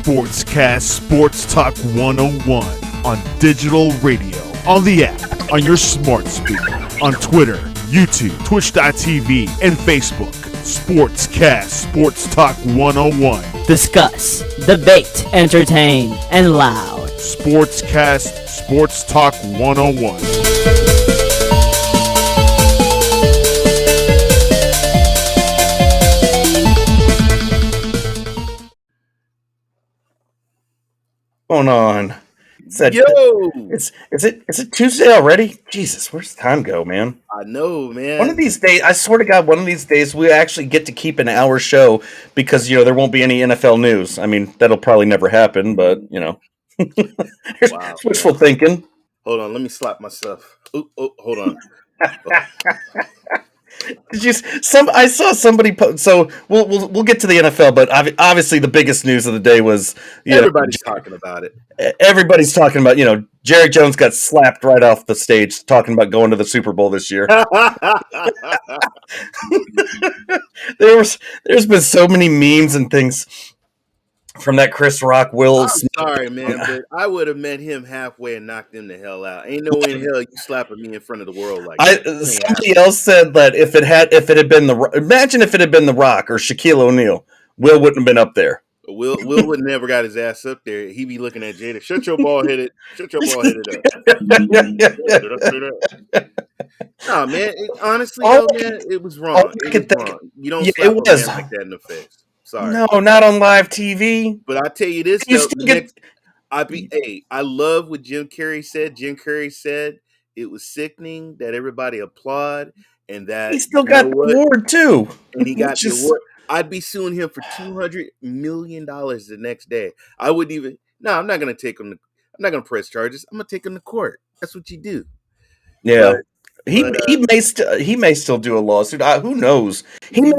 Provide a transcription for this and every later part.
Sportscast Sports Talk 101 on digital radio, on the app, on your smart speaker, on Twitter, YouTube, Twitch.tv, and Facebook. Sportscast Sports Talk 101. Discuss, debate, entertain, and loud. Sportscast Sports Talk 101. Going on? Yo, is it Tuesday already? Jesus, where's the time go, man? I know, man. One of these days, I swear to God, one of these days we actually get to keep an hour show because there won't be any NFL news. I mean, that'll probably never happen, but there's wishful thinking. Hold on, let me slap myself. Oh, hold on. I saw somebody post. So we'll get to the NFL, but obviously the biggest news of the day was everybody's talking about it. Everybody's talking about Jerry Jones got slapped right off the stage talking about going to the Super Bowl this year. There's been so many memes and things from that Chris Rock I'm sorry, man, but I would have met him halfway and knocked him the hell out. Ain't no way in hell you slapping me in front of the world like that. Somebody else said that if it had been imagine if it had been The Rock or Shaquille O'Neal, Will wouldn't have been up there. Will would never got his ass up there. He'd be looking at Jada. Shut your ball headed up. Nah, man. Honestly, man, it was wrong. Wrong. You don't slap a man like that in the face. Sorry. No, not on live TV. But I tell you this, I love what Jim Carrey said. Jim Carrey said it was sickening that everybody applaud and that he still got the award too. And he got the award. I'd be suing him for $200 million the next day. I wouldn't even. No, I'm not gonna take him. I'm not gonna press charges. I'm gonna take him to court. That's what you do. Yeah. He may still do a lawsuit. Who knows? He may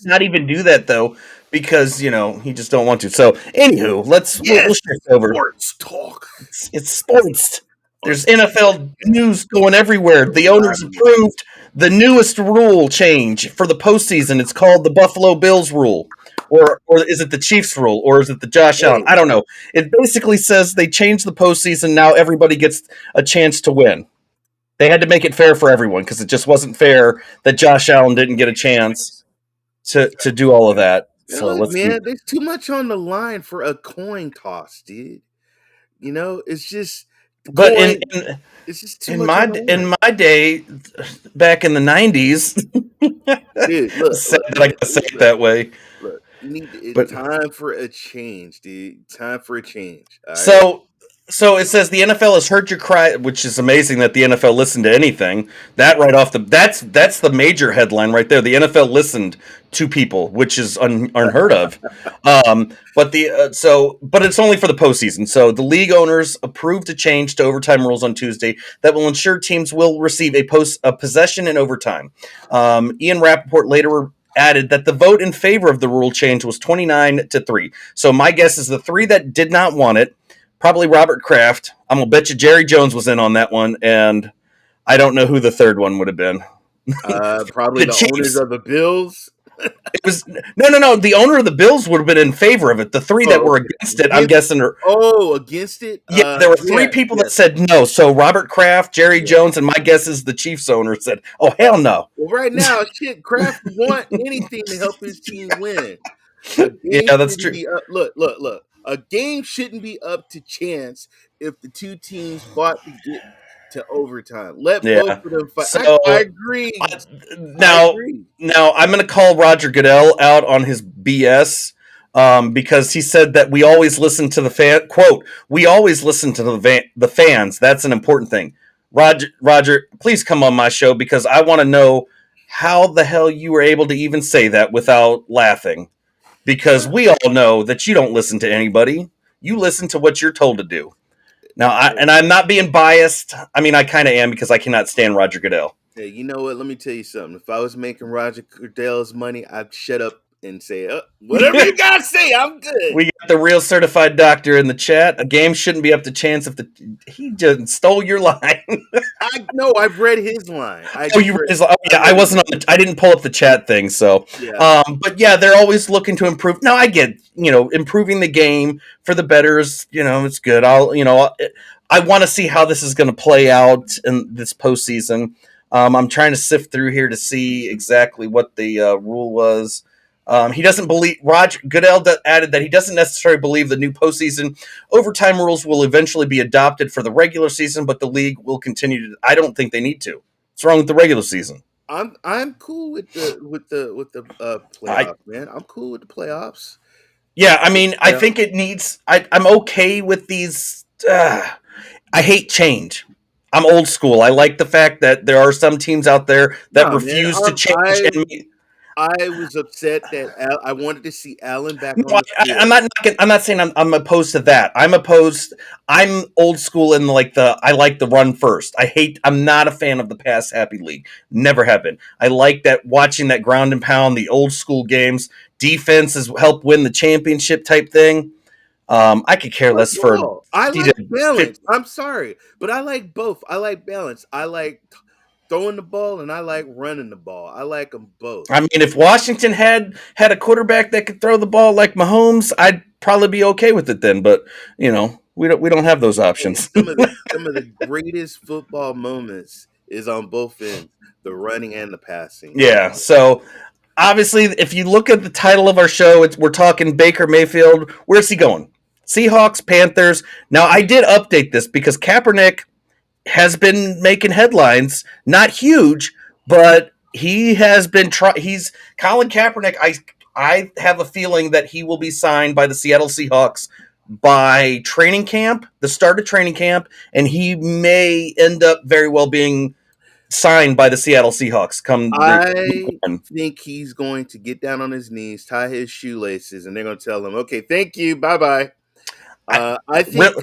not even do that though, because he just don't want to. So, anywho, we'll shift over. Sports talk. It's sports. There's NFL news going everywhere. The owners approved the newest rule change for the postseason. It's called the Buffalo Bills rule, or is it the Chiefs rule, or is it the Josh Allen? I don't know. It basically says they changed the postseason. Now everybody gets a chance to win. They had to make it fair for everyone because it just wasn't fair that Josh Allen didn't get a chance to do all of that. So there's too much on the line for a coin toss, dude. It's just. But it's just too much in my day, back in the 90s, dude, I gotta say it that way. Look, time for a change, dude. Time for a change. So it says the NFL has heard your cry, which is amazing that the NFL listened to anything. That right off that's the major headline right there. The NFL listened to people, which is unheard of. But it's only for the postseason. So the league owners approved a change to overtime rules on Tuesday that will ensure teams will receive a possession in overtime. Ian Rappaport later added that the vote in favor of the rule change was 29-3. So my guess is the three that did not want it. Probably Robert Kraft. I'm going to bet you Jerry Jones was in on that one, and I don't know who the third one would have been. Probably the owners of the Bills. It was no. The owner of the Bills would have been in favor of it. The three that were against it, I'm guessing. Against it? Yeah, there were three people that said no. So Robert Kraft, Jerry Jones, and my guess is the Chiefs owner said, "Oh hell no." Well, right now, Kraft want anything to help his team win. Yeah, that's true. Look. A game shouldn't be up to chance if the two teams fought to get to overtime. Let both of them fight. So, I agree. Now I'm going to call Roger Goodell out on his BS because he said that we always listen to the fan. Quote: "We always listen to the fans. That's an important thing." Roger, please come on my show because I want to know how the hell you were able to even say that without laughing. Because we all know that you don't listen to anybody. You listen to what you're told to do. Now, I'm not being biased. I mean, I kind of am because I cannot stand Roger Goodell. Hey, you know what? Let me tell you something. If I was making Roger Goodell's money, I'd shut up and say, whatever you gotta say, I'm good. We got the real certified doctor in the chat. A game shouldn't be up to chance if he just stole your line. I've read his line. I wasn't on I didn't pull up the chat thing, so Yeah. but yeah, they're always looking to improve. No, I get, improving the game for the better is, it's good. I want to see how this is going to play out in this postseason. I'm trying to sift through here to see exactly what the rule was. He doesn't believe Roger Goodell added that he doesn't necessarily believe the new postseason overtime rules will eventually be adopted for the regular season, but the league will continue to. I don't think they need to. What's wrong with the regular season? I'm cool with the playoffs, man. I'm cool with the playoffs. Yeah, I mean, I think it needs. I'm okay with these. I hate change. I'm old school. I like the fact that there are some teams out there that refuse to change. I was upset that I wanted to see Allen back No, on the field. I'm not saying I'm opposed to that. I'm old school in I like the run first. I'm not a fan of the pass happy league. Never have been. I like that watching that ground and pound, the old school games. Defense has helped win the championship type thing. I could care less for. I like balance. I'm sorry, but I like both. I like balance. I like throwing the ball and I like running the ball. I like them both. I mean, if Washington had a quarterback that could throw the ball like Mahomes, I'd probably be okay with it then. But we don't have those options. Some of the greatest football moments is on both ends, the running and the passing. Yeah. So obviously, if you look at the title of our show, we're talking Baker Mayfield. Where's he going? Seahawks, Panthers. Now, I did update this because Kaepernick has been making headlines. Not huge, but he has been he's Colin Kaepernick. I have a feeling that he will be signed by the Seattle Seahawks by training camp, the start of training camp, and he may end up very well being signed by the Seattle Seahawks. I think he's going to get down on his knees, tie his shoelaces, and they're going to tell him, "Okay, thank you, bye bye." I think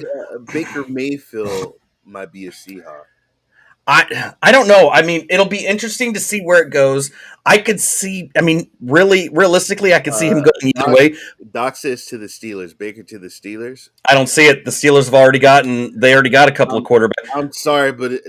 Baker Mayfield might be a Seahawk. I don't know. I mean, it'll be interesting to see where it goes. I could see. I mean, realistically, I could see him going either way. Doc says to the Steelers, Baker to the Steelers. I don't see it. The Steelers have already got a couple of quarterbacks. I'm sorry, but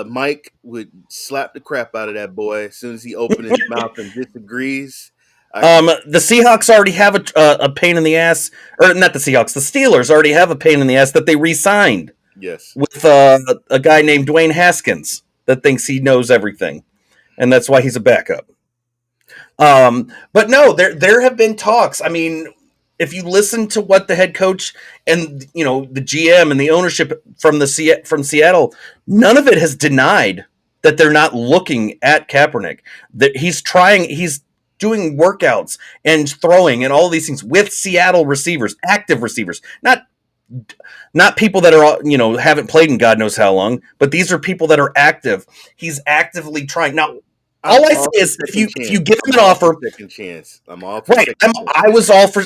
Mike would slap the crap out of that boy as soon as he opened his mouth and disagrees. The Seahawks already have a pain in the ass, or not the Seahawks. The Steelers already have a pain in the ass that they re-signed. Yes, with a guy named Dwayne Haskins that thinks he knows everything, and that's why he's a backup. But no, there have been talks. I mean, if you listen to what the head coach and the GM and the ownership from Seattle, none of it has denied that they're not looking at Kaepernick. That he's doing workouts and throwing and all these things with Seattle receivers, active receivers, not people that are haven't played in God knows how long, but these are people that are active. He's actively trying. Now, all I say is if you give him an offer, second chance. I'm all for right.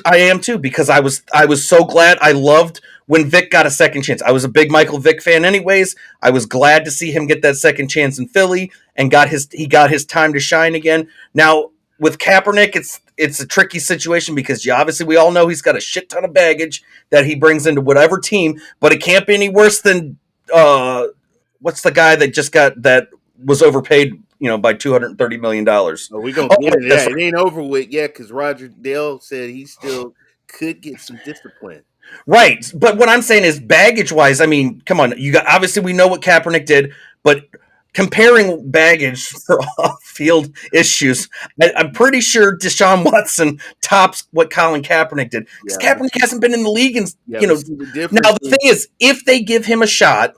I am too, because I was so glad. I loved when Vic got a second chance. I was a big Michael Vick fan anyways. I was glad to see him get that second chance in Philly and he got his time to shine again. Now, with Kaepernick, it's a tricky situation because obviously we all know he's got a shit ton of baggage that he brings into whatever team, but it can't be any worse than what's the guy that was overpaid, by $230 million. Oh, we're gonna get into that. It ain't over with yet because Roger Dale said he still could get some discipline. Right, but what I'm saying is baggage wise. I mean, come on, obviously we know what Kaepernick did, but comparing baggage for off-field issues, I'm pretty sure Deshaun Watson tops what Colin Kaepernick did. Because Kaepernick hasn't been in the league, and now the thing is, if they give him a shot,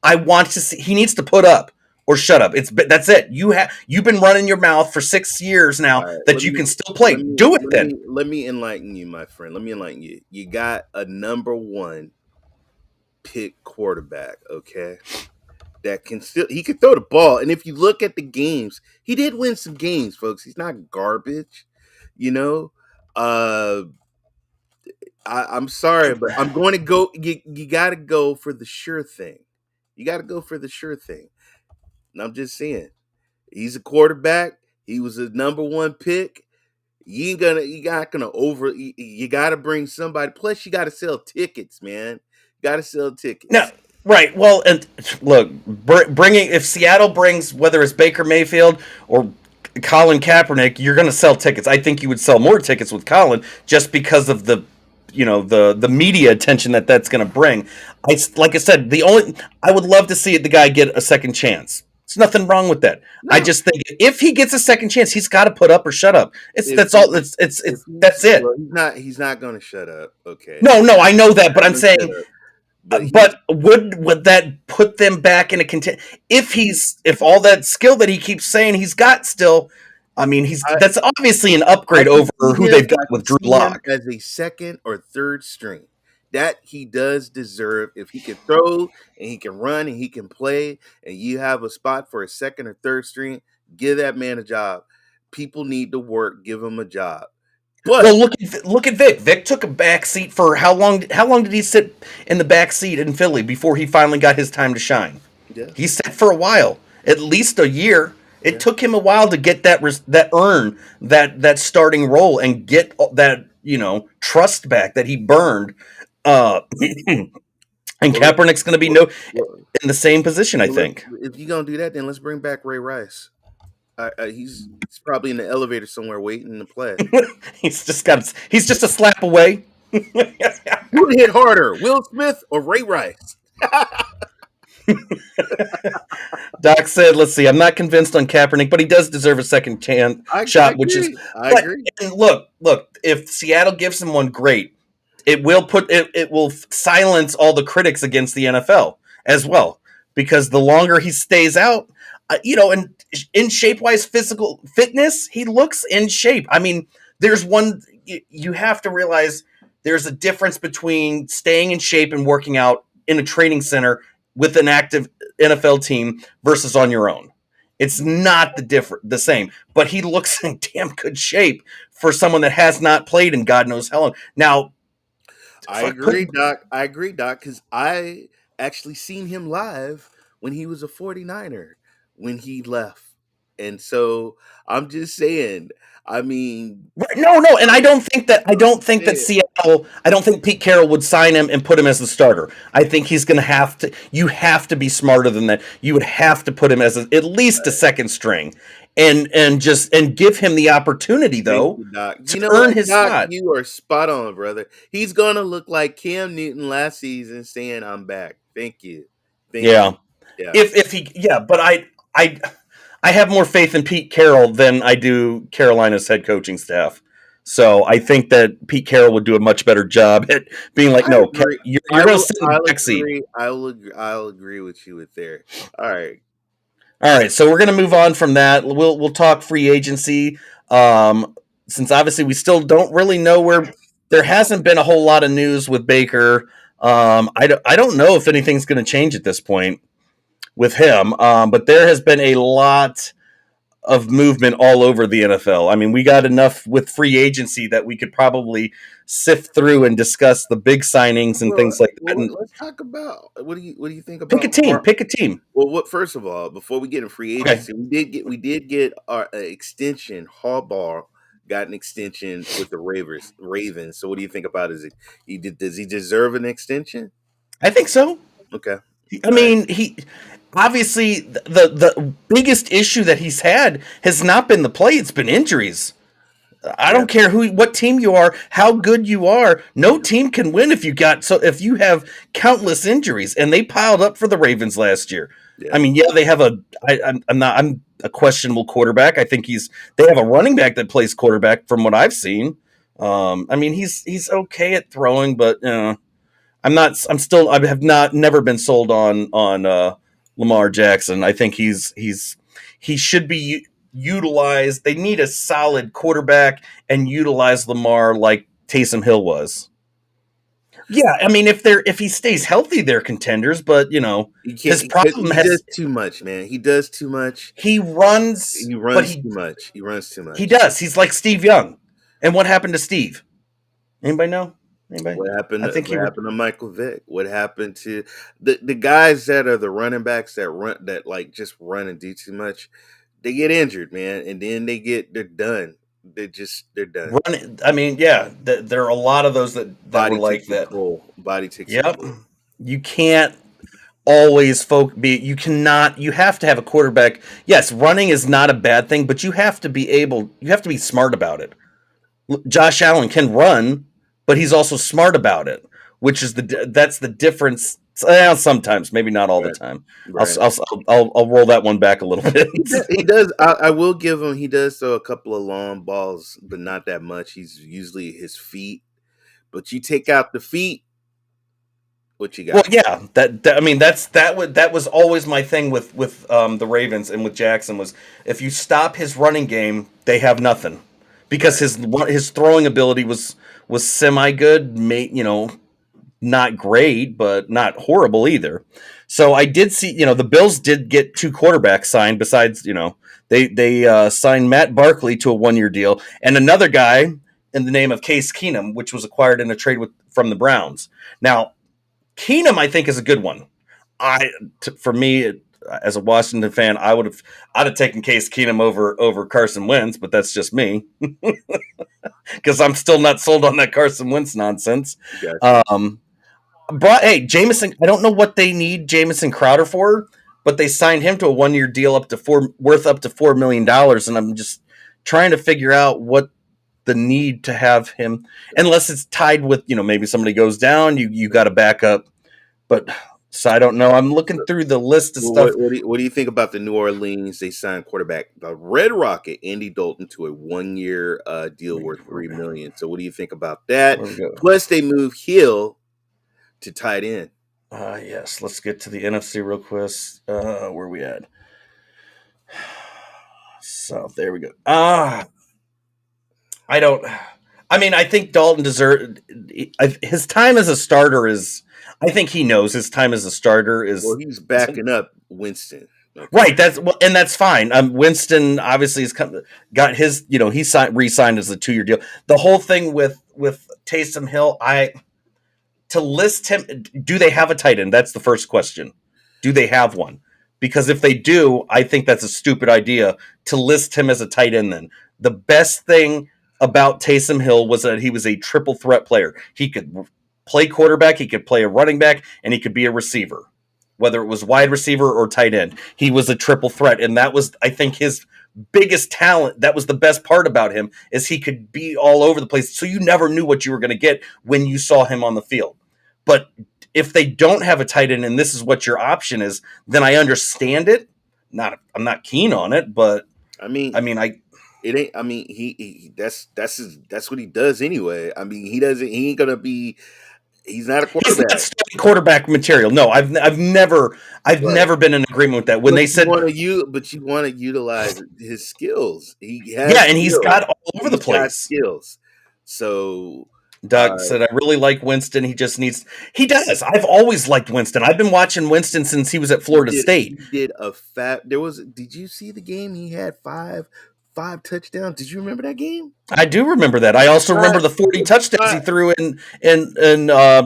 I want to see he needs to put up or shut up. That's it. You've been running your mouth for 6 years now that you can still play. Do it then. Let me enlighten you, my friend. Let me enlighten you. You got a number 1 pick quarterback, okay? That he could throw the ball, and if you look at the games, he did win some games, folks. He's not garbage, I'm sorry, but I'm going to go. You got to go for the sure thing. You got to go for the sure thing. And I'm just saying, he's a quarterback. He was a number 1 pick. You not gonna you gotta bring somebody. Plus, you gotta sell tickets, man. You gotta sell tickets. No, right. Well, and look, bringing if Seattle brings whether it's Baker Mayfield or Colin Kaepernick, you're going to sell tickets. I think you would sell more tickets with Colin just because of the media attention that's going to bring. Like I said, I would love to see the guy get a second chance. There's nothing wrong with that. No. I just think if he gets a second chance, he's got to put up or shut up. That's it. Well, he's not going to shut up. Okay. No, I know that, but I'm saying. But would that put them back in a content? If all that skill that he keeps saying he's got still, I mean, that's obviously an upgrade over who they've got with Drew Lock as a second or third string. That he does deserve. If he can throw and he can run and he can play, and you have a spot for a second or third string, give that man a job. People need to work. Give him a job. But well, look at Vic. Vic took a back seat for how long? How long did he sit in the back seat in Philly before he finally got his time to shine? Yeah. He sat for a while, at least a year. It took him a while to get earn that starting role and get that trust back that he burned. And Kaepernick's going to be in the same position, I think. If you're gonna do that, then let's bring back Ray Rice. He's probably in the elevator somewhere waiting to play. He's just a slap away. Who would hit harder, Will Smith or Ray Rice? Doc said, "Let's see. I'm not convinced on Kaepernick, but he does deserve a second chance shot." I agree. And look. If Seattle gives him one, great. It will silence all the critics against the NFL as well, because the longer he stays out, and in shape-wise physical fitness, he looks in shape. I mean, there's one you have to realize there's a difference between staying in shape and working out in a training center with an active NFL team versus on your own. It's not the same, but he looks in damn good shape for someone that has not played in God knows how long. Now, I agree, Doc. Because I actually seen him live when he was a 49er when he left. And so I'm just saying, I mean, no, and I don't think that Seattle. I don't think Pete Carroll would sign him and put him as the starter. I think he's going to have to. You have to be smarter than that. You would have to put him as at least a second string, and give him the opportunity though to earn his spot. You are spot on, brother. He's going to look like Cam Newton last season, saying, "I'm back." Thank you. Yeah. If he but I have more faith in Pete Carroll than I do Carolina's head coaching staff. So I think that Pete Carroll would do a much better job at being like, "No, you're going to sit in the back seat." I'll agree with you with there. All right. So we're going to move on from that. We'll talk free agency. Since obviously we still don't really know where there hasn't been a whole lot of news with Baker. I don't know if anything's going to change at this point with him, but there has been a lot of movement all over the NFL. I mean, we got enough with free agency that we could probably sift through and discuss the big signings and things like that. Let's talk about what do you think about pick a team. Well, first of all, before we get in free agency, we did get our extension. Harbaugh got an extension with the Ravens. So what do you think about it? Does he deserve an extension? I think so. Okay. I mean, he obviously the biggest issue that he's had has not been the play; it's been injuries. I don't care what team you are, how good you are. No team can win if if you have countless injuries, and they piled up for the Ravens last year. Yeah. I mean, they have I'm a questionable quarterback. I think they have a running back that plays quarterback from what I've seen. I mean, he's okay at throwing, but I have never been sold on Lamar Jackson. I think he should be utilized. They need a solid quarterback and utilize Lamar like Taysom Hill was. Yeah, I mean, if he stays healthy, they're contenders. But his problem he does too much, man. He does too much. He runs too much. He runs too much. He does. He's like Steve Young. And what happened to Steve? Anybody know? What happened? What happened to Michael Vick? What happened to the guys that are the running backs that just run and do too much? They get injured, man, and then they're done. they're done. I mean, yeah, there are a lot of those that Body were like takes that. control. Body takes Yep. control. You can't always you cannot, you have to have a quarterback. Yes, running is not a bad thing, but you have to be smart about it. Josh Allen can run, but he's also smart about it, which is that's the difference. Sometimes, maybe not all the Right. time. Right. I'll roll that one back a little bit. He does. I will give him. He does throw a couple of long balls, but not that much. He's usually his feet. But you take out the feet, what you got? Well, yeah, I mean that was always my thing with the Ravens and with Jackson was if you stop his running game, they have nothing because his throwing ability was semi good, not great, but not horrible either. So I did see, the Bills did get 2 quarterbacks signed besides, they signed Matt Barkley to a 1-year deal and another guy in the name of Case Keenum, which was acquired in a trade from the Browns. Now, Keenum, I think, is a good one. For me, as a Washington fan, I'd have taken Case Keenum over Carson Wentz, but that's just me because I'm still not sold on that Carson Wentz nonsense. Gotcha. Jamison. I don't know what they need Jamison Crowder for, but they signed him to a 1-year deal worth up to $4 million, and I'm just trying to figure out what the need to have him, unless it's tied with maybe somebody goes down, you got to back up. But so I don't know. I'm looking through the list of stuff. What do you think about the New Orleans? They signed quarterback the Red Rocket Andy Dalton to a 1-year deal worth $3 million. So what do you think about that? Plus they move Hill to tight end. Yes, let's get to the NFC real quick. Where are we at? So there we go. I think Dalton deserved his time as a starter is. I think he knows his time as a starter is. Well, he's backing up Winston. Okay. Right. That's fine. Winston obviously has got his. He re-signed as a 2-year deal. The whole thing with Taysom Hill, to list him. Do they have a tight end? That's the first question. Do they have one? Because if they do, I think that's a stupid idea to list him as a tight end. Then the best thing about Taysom Hill was that he was a triple threat player. He could play quarterback, he could play a running back, and he could be a receiver, whether it was wide receiver or tight end. He was a triple threat, and that was, I think, his biggest talent. That was the best part about him, is he could be all over the place, so you never knew what you were going to get when you saw him on the field. But if they don't have a tight end and this is what your option is, then I understand it. I'm not keen on it, but it ain't. I mean, he that's what he does anyway. I mean, he ain't gonna be. He's not a quarterback. He's not quarterback material. No, I've never been in agreement with that. When they said, but you want to utilize his skills. He has and he's got all over the place skills. So Doug said, I really like Winston. He just needs. He does. I've always liked Winston. I've been watching Winston since he was at Florida State. He did a fat. Did you see the game? He had five touchdowns. Did you remember that game? I do remember that. I also remember the 40 touchdowns he threw in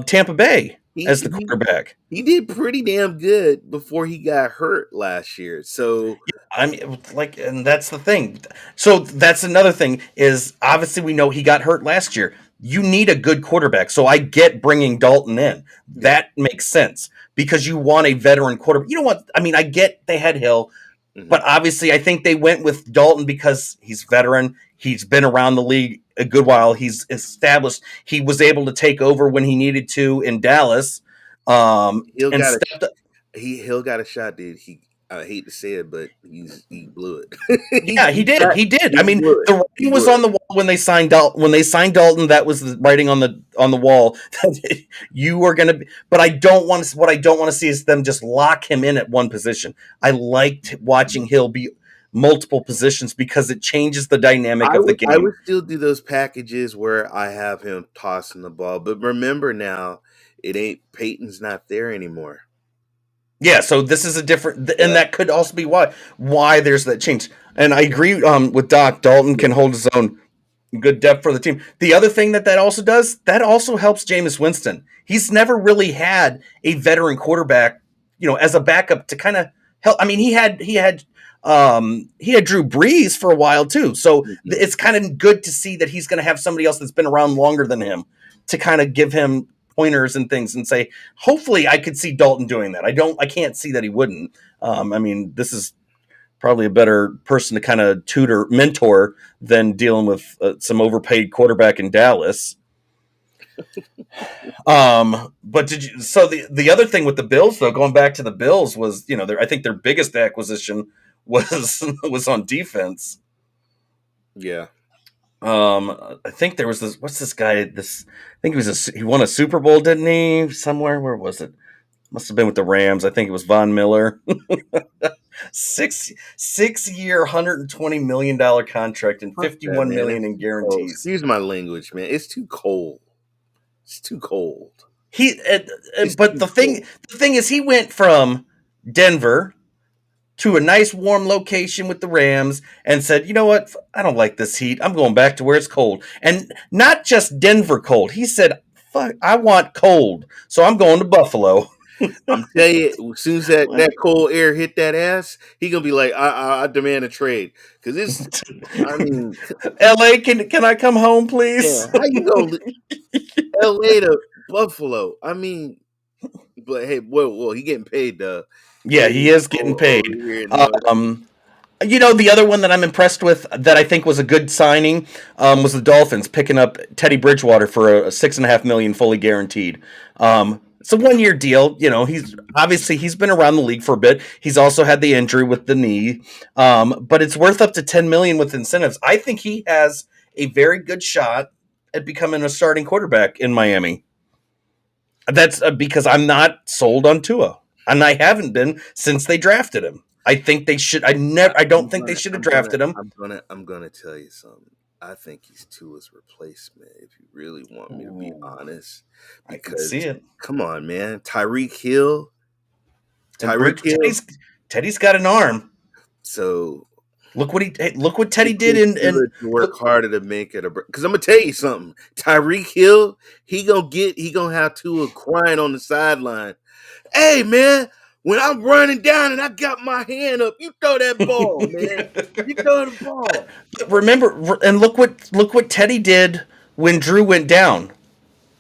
Tampa Bay as the quarterback. He did pretty damn good before he got hurt last year. So and that's the thing. So that's another thing is obviously we know he got hurt last year. You need a good quarterback. So I get bringing Dalton in. That makes sense because you want a veteran quarterback. You know what? I mean, I get they had Hill. Mm-hmm. But obviously, I think they went with Dalton because he's veteran. He's been around the league a good while. He's established. He was able to take over when he needed to in Dallas. Hill got a shot, dude. I hate to say it, but he blew it. He did. He did. I mean, the writing was on the wall when they signed Dalton. When they signed Dalton, that was the writing on the wall. You are going to be. But I don't want to. What I don't want to see is them just lock him in at one position. I liked watching Hill be multiple positions because it changes the dynamic of the game. I would still do those packages where I have him tossing the ball, but remember now, Peyton's not there anymore. Yeah, so this is a different, and that could also be why there's that change. And I agree with Doc. Dalton can hold his own, good depth for the team. The other thing that also does, that also helps Jameis Winston. He's never really had a veteran quarterback, as a backup to kind of help. I mean, he had he had Drew Brees for a while too. So Mhm. it's kind of good to see that he's going to have somebody else that's been around longer than him to kind of give him pointers and things and say, hopefully I could see Dalton doing that. I can't see that he wouldn't. I mean, this is probably a better person to kind of mentor than dealing with some overpaid quarterback in Dallas. But the other thing with the Bills though, going back to the Bills was, I think their biggest acquisition was on defense. Yeah. I think there was what's this guy? I think he won a Super Bowl, didn't he? Somewhere, where was it? Must have been with the Rams. I think it was Von Miller. 6 year, $120 million contract and $51 million in guarantees. Excuse my language, man. It's too cold. It's too cold. But the thing is, he went from Denver to a nice warm location with the Rams and said, you know what? I don't like this heat. I'm going back to where it's cold. And not just Denver cold. He said, fuck, I want cold. So I'm going to Buffalo. I'm telling you, as soon as that cold air hit that ass, he gonna be like, I demand a trade. Because it's, I mean, LA, can I come home, please? Yeah, how you gonna LA to Buffalo? I mean, but hey, well, he getting paid, though. Yeah, he is getting paid. The other one that I'm impressed with that I think was a good signing was the Dolphins picking up Teddy Bridgewater for a $6.5 million fully guaranteed. It's a 1-year deal. He's been around the league for a bit. He's also had the injury with the knee, but it's worth up to $10 million with incentives. I think he has a very good shot at becoming a starting quarterback in Miami. That's because I'm not sold on Tua, and I haven't been since they drafted him. I think they should. I don't think they should have drafted him. I'm gonna tell you something. I think he's Tua's replacement. If you really want me to be honest, because I can see it. Come on, man, Tyreek Hill. Teddy's got an arm. So look what Teddy did and work harder to make it because I'm gonna tell you something. Tyreek Hill, he gonna have Tua crying on the sideline. Hey man, when I'm running down and I got my hand up, you throw that ball, man. You throw the ball. Remember, and look what Teddy did when Drew went down.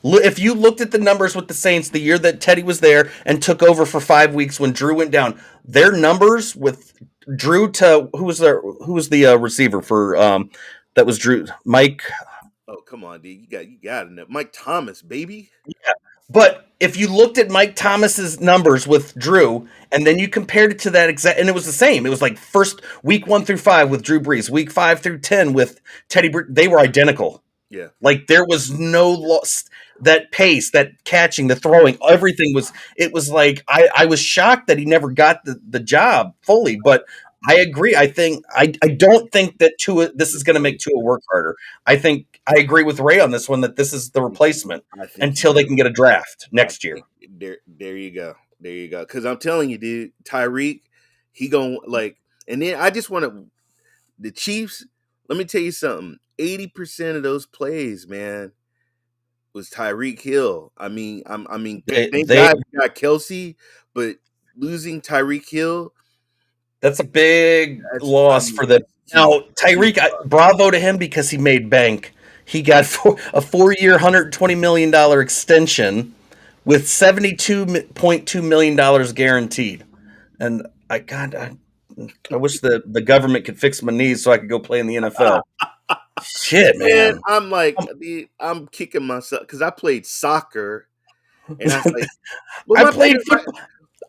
If you looked at the numbers with the Saints the year that Teddy was there and took over for 5 weeks when Drew went down, their numbers with Drew to who was the receiver for that was Drew? Mike. Oh, come on, dude. You got it. Mike Thomas, baby. Yeah. But if you looked at Mike Thomas's numbers with Drew, and then you compared it to that exact, and it was the same. It was like week 1 through 5 with Drew Brees, week 5 through 10 with Teddy. They were identical. Yeah, like there was no loss. That pace, that catching, the throwing, everything was. It was like I was shocked that he never got the job fully. But I agree. I don't think that this is going to make Tua work harder. I agree with Ray on this one that this is the replacement until they can get a draft next year. There you go. Because I'm telling you, dude, Tyreek, he gonna and then I just want to the Chiefs. Let me tell you something. 80% of those plays, man, was Tyreek Hill. I mean, thank God we got Kelsey, but losing Tyreek Hill, that's a big loss for them. Now, Tyreek, bravo to him because he made bank. He got a 4-year, $120 million extension with $72.2 million guaranteed. And I wish the government could fix my knees so I could go play in the NFL. Shit, man. I'm kicking myself because I played soccer, and I was like,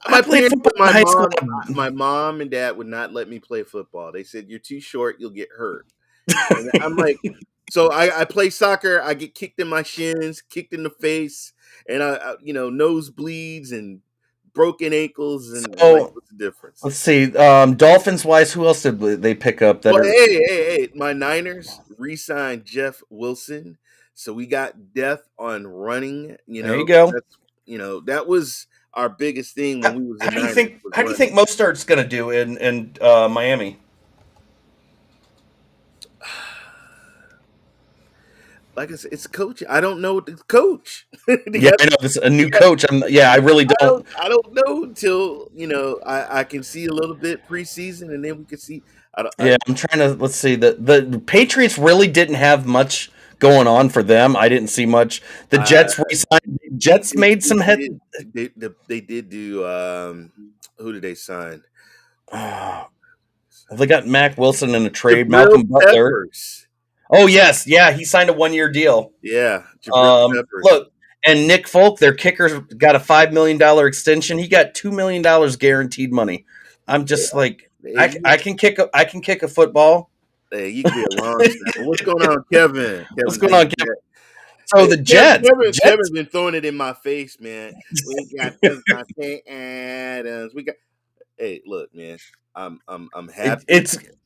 I played football in high school. My mom and dad would not let me play football. They said, "You're too short. You'll get hurt." And I'm like, so I play soccer. I get kicked in my shins, kicked in the face, and I nosebleeds and broken ankles. And what's the difference? Let's see. Dolphins wise, who else did they pick up? Hey! My Niners re-signed Jeff Wilson, so we got depth on running. There you go. That was our biggest thing when we was. How do you think Mostert's going to do in Miami? like I said, it's coaching. I don't know the coach. Yeah, I know this a new coach. I really don't. I don't know until I can see a little bit preseason, and then we can see. Yeah, I'm trying to let's see. The Patriots really didn't have much going on for them. I didn't see much. The Jets re-signed. Jets made some head. They did do. Who did they sign? They got Mac Wilson in a trade. Jabril Malcolm Butler. Peppers. Oh yes, yeah, he signed a 1-year deal. Yeah, Jabril Peppers. Look, and Nick Folk, their kicker, got a $5 million extension. He got $2 million guaranteed money. I'm just like, I can kick a football. Hey, you can be a long snapper. What's going on, Kevin? What's going on, Kevin? So the Jets. Kevin's been throwing it in my face, man. We got Devontae Adams. We got. Hey, look, man. I'm happy.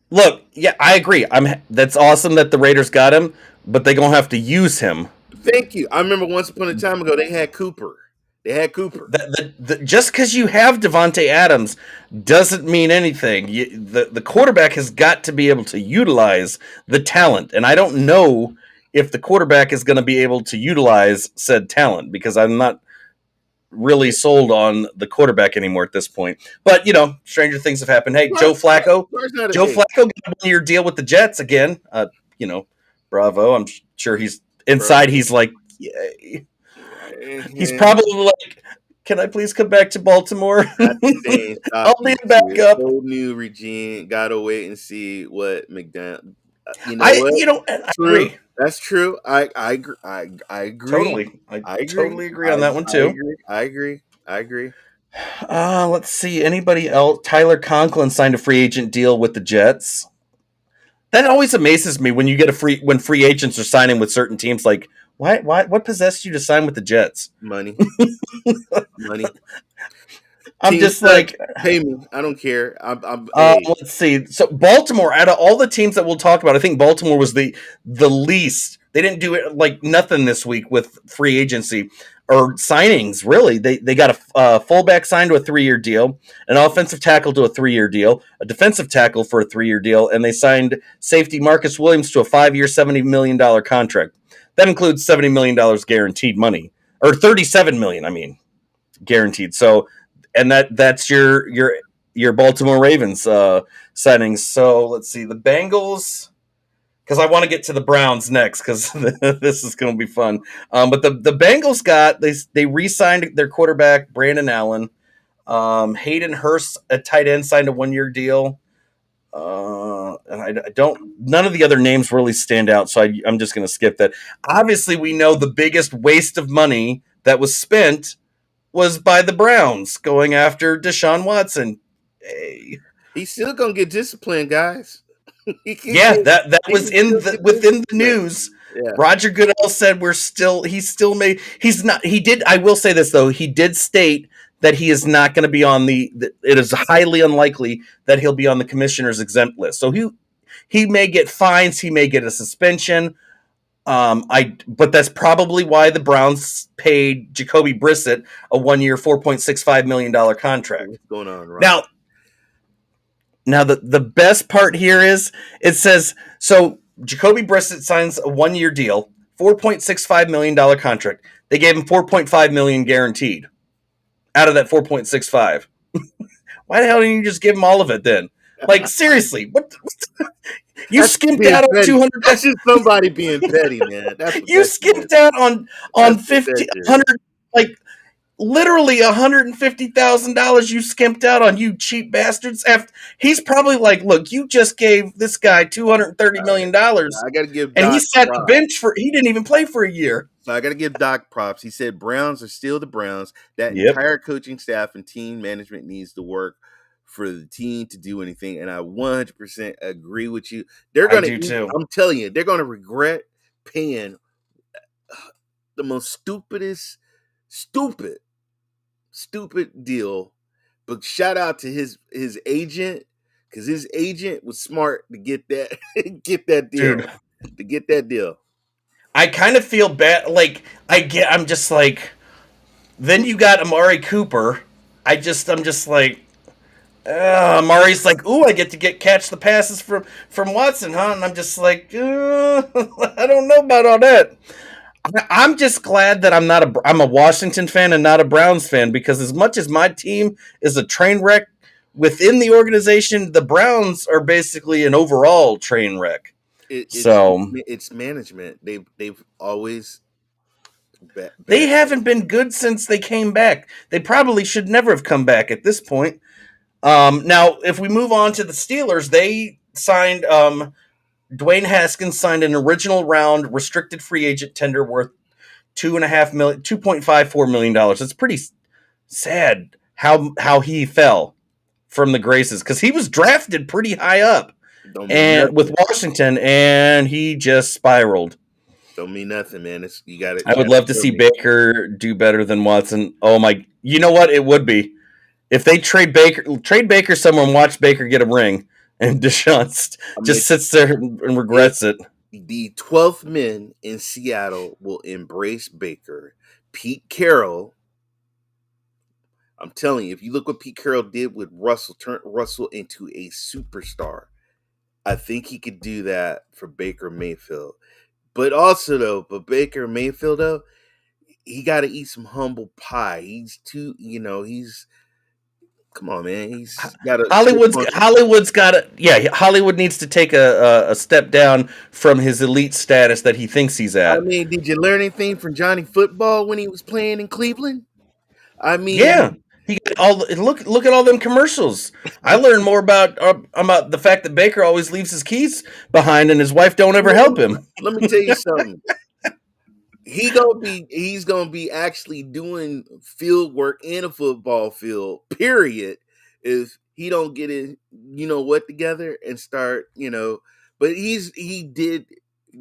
Look, yeah, I agree. That's awesome that the Raiders got him, but they're gonna have to use him. Thank you. I remember once upon a time ago they had Cooper. Just because you have Devontae Adams doesn't mean anything. The quarterback has got to be able to utilize the talent, and I don't know if the quarterback is going to be able to utilize said talent because I'm not really sold on the quarterback anymore at this point. But stranger things have happened. Hey, Joe Flacco got a 1-year deal with the Jets again. Bravo. I'm sure he's inside. He's like, yay. He's probably like, can I please come back to Baltimore? I'll be back up. Whole new regime. Gotta wait and see what McDonald. I agree. That's true. I agree. Totally. I totally agree on that one too. I agree. Let's see. Anybody else? Tyler Conklin signed a free agent deal with the Jets. That always amazes me when you get when free agents are signing with certain teams. Like, what possessed you to sign with the Jets? Money. I'm Teams just like, pay me. I don't care. Let's see. So Baltimore, out of all the teams that we'll talk about, I think Baltimore was the least. They didn't do it like nothing this week with free agency or signings. Really, they got a fullback signed to a 3-year deal, an offensive tackle to a 3-year deal, a defensive tackle for a 3-year deal, and they signed safety Marcus Williams to a 5-year, $70 million contract. That includes $70 million guaranteed money, or $37 million. I mean, guaranteed. So. And that's your Baltimore Ravens signings. So let's see the Bengals, because I want to get to the Browns next because this is going to be fun. But the Bengals they re-signed their quarterback Brandon Allen. Hayden Hurst, a tight end, signed a 1-year deal. And I don't. None of the other names really stand out, so I'm just going to skip that. Obviously, we know the biggest waste of money that was spent was by the Browns going after Deshaun Watson. Hey. He's still gonna get disciplined, guys. That was within the news. Yeah. Roger Goodell said I will say this though, he did state that he is not going to be on it is highly unlikely that he'll be on the commissioner's exempt list. So he may get fines, he may get a suspension. But that's probably why the Browns paid Jacoby Brissett a 1-year, $4.65 million contract. What's going on, Ron? Now the best part here is it says so. Jacoby Brissett signs a 1-year deal, $4.65 million contract. They gave him $4.5 million guaranteed out of that 4.65. Why the hell didn't you just give him all of it then? Like seriously, what you skimped out on 200. That's just somebody being petty, man. You skimped out on 100, like literally $150,000. You skimped out on, you cheap bastards. He's probably like, look, you just gave this guy $230 million. I got to give, and he sat the bench he didn't even play for a year. So I got to give Doc props. He said Browns are still the Browns. That entire coaching staff and team management needs to work for the team to do anything, and I 100% agree with you. They're going to too. I'm telling you, they're going to regret paying the most stupid deal. But shout out to his agent, because his agent was smart to get that deal. Dude. To get that deal. I kind of feel bad. Like I'm just like. Then you got Amari Cooper. I'm just like. Murray's like, ooh, I get to catch the passes from Watson, huh? And I'm just like, I don't know about all that. I'm just glad that I'm a Washington fan and not a Browns fan, because as much as my team is a train wreck within the organization, the Browns are basically an overall train wreck. It's management. They've always They haven't been good since they came back. They probably should never have come back at this point. Now, if we move on to the Steelers, they signed Dwayne Haskins signed an original round restricted free agent tender worth $2.54 million. It's pretty sad how he fell from the graces, because he was drafted pretty high up and with Washington, and he just spiraled. Don't mean nothing, man. I would love to see Baker do better than Watson. Oh my! You know what? It would be if they trade Baker somewhere and watch Baker get a ring, and Deshaun just sits there and regrets it. The 12th men in Seattle will embrace Baker. Pete Carroll. I'm telling you, if you look what Pete Carroll did with Russell, turned Russell into a superstar. I think he could do that for Baker Mayfield. But Baker Mayfield, though, he got to eat some humble pie. He's too, come on, man. He's got Hollywood's got to, yeah. Hollywood needs to take a step down from his elite status that he thinks he's at. I mean, did you learn anything from Johnny Football when he was playing in Cleveland? I mean, yeah. He got look at all them commercials. I learned more about the fact that Baker always leaves his keys behind and his wife don't ever help him. Let me tell you something. He's gonna be actually doing field work in a football field, period, if he don't get it, together and start, but he did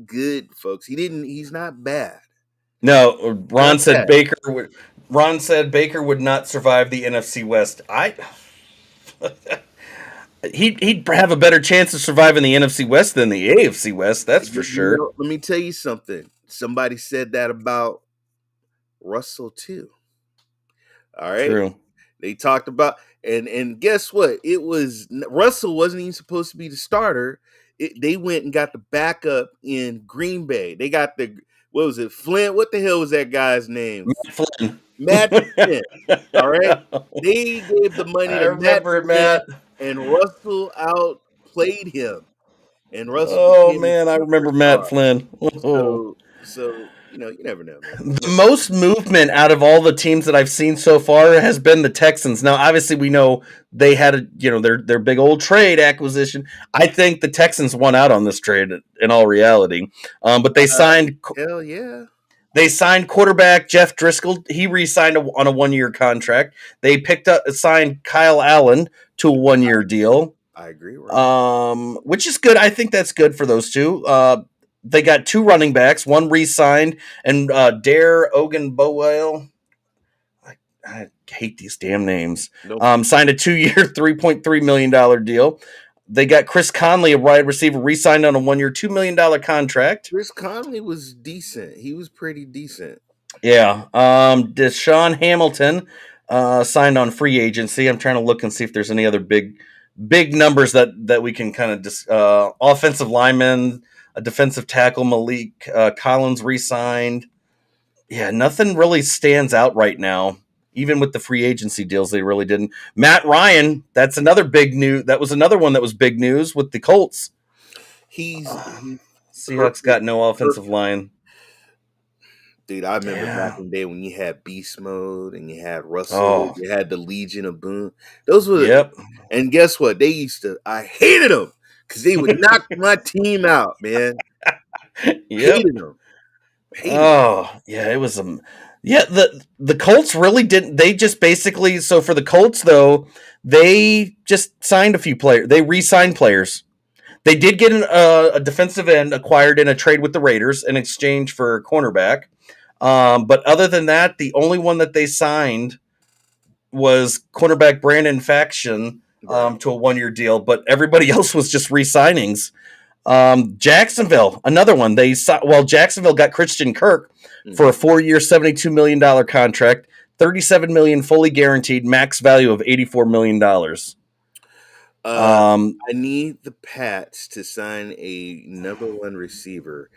good, folks. He's not bad. No, Ron said Baker would not survive the NFC West. He'd have a better chance of surviving the NFC West than the AFC West, that's for sure. Let me tell you something. Somebody said that about Russell too. All right. True. They talked about and guess what? Russell wasn't even supposed to be the starter. They went and got the backup in Green Bay. They got what was it? Flynn? What the hell was that guy's name? Matt Flynn. All right. They gave the money to Matt, and Russell outplayed him. And Russell. Oh man, I remember Matt Flynn. So you never know, man. The most movement out of all the teams that I've seen so far has been the Texans. Now, obviously, we know they had their big old trade acquisition. I think the Texans won out on this trade in all reality. But they signed. Hell yeah. They signed quarterback Jeff Driscoll. He re-signed on a 1-year contract. They signed Kyle Allen to a 1-year deal. I agree. Right. Which is good. I think that's good for those two. They got 2 running backs. One re-signed, and Dare Ogunbowale. I hate these damn names. Nope. Signed a 2-year, $3.3 million deal. They got Chris Conley, a wide receiver, re-signed on a 1-year, $2 million contract. Chris Conley was decent. He was pretty decent. Yeah. Deshaun Hamilton signed on free agency. I'm trying to look and see if there's any other big numbers that we can kind of offensive lineman, a defensive tackle, Malik Collins re-signed. Yeah, nothing really stands out right now. Even with the free agency deals, they really didn't. Matt Ryan, that's another big news. That was another one that was big news with the Colts. Seahawks got no offensive line. Dude, I remember back in the day when you had Beast Mode and you had Russell, you had the Legion of Boom. Those were and guess what? I hated them because they would knock my team out, man. Hated them. Yeah, it was the Colts really didn't. They just basically, so for the Colts though, they just signed a few players. They re-signed players. They did get a defensive end acquired in a trade with the Raiders in exchange for a cornerback. But other than that, the only one that they signed was cornerback Brandon Faction to a 1-year deal. But everybody else was just re-signings. Jacksonville, another one. Jacksonville got Christian Kirk for a 4-year, $72 million contract, $37 million fully guaranteed, max value of $84 million. I need the Pats to sign a number one receiver.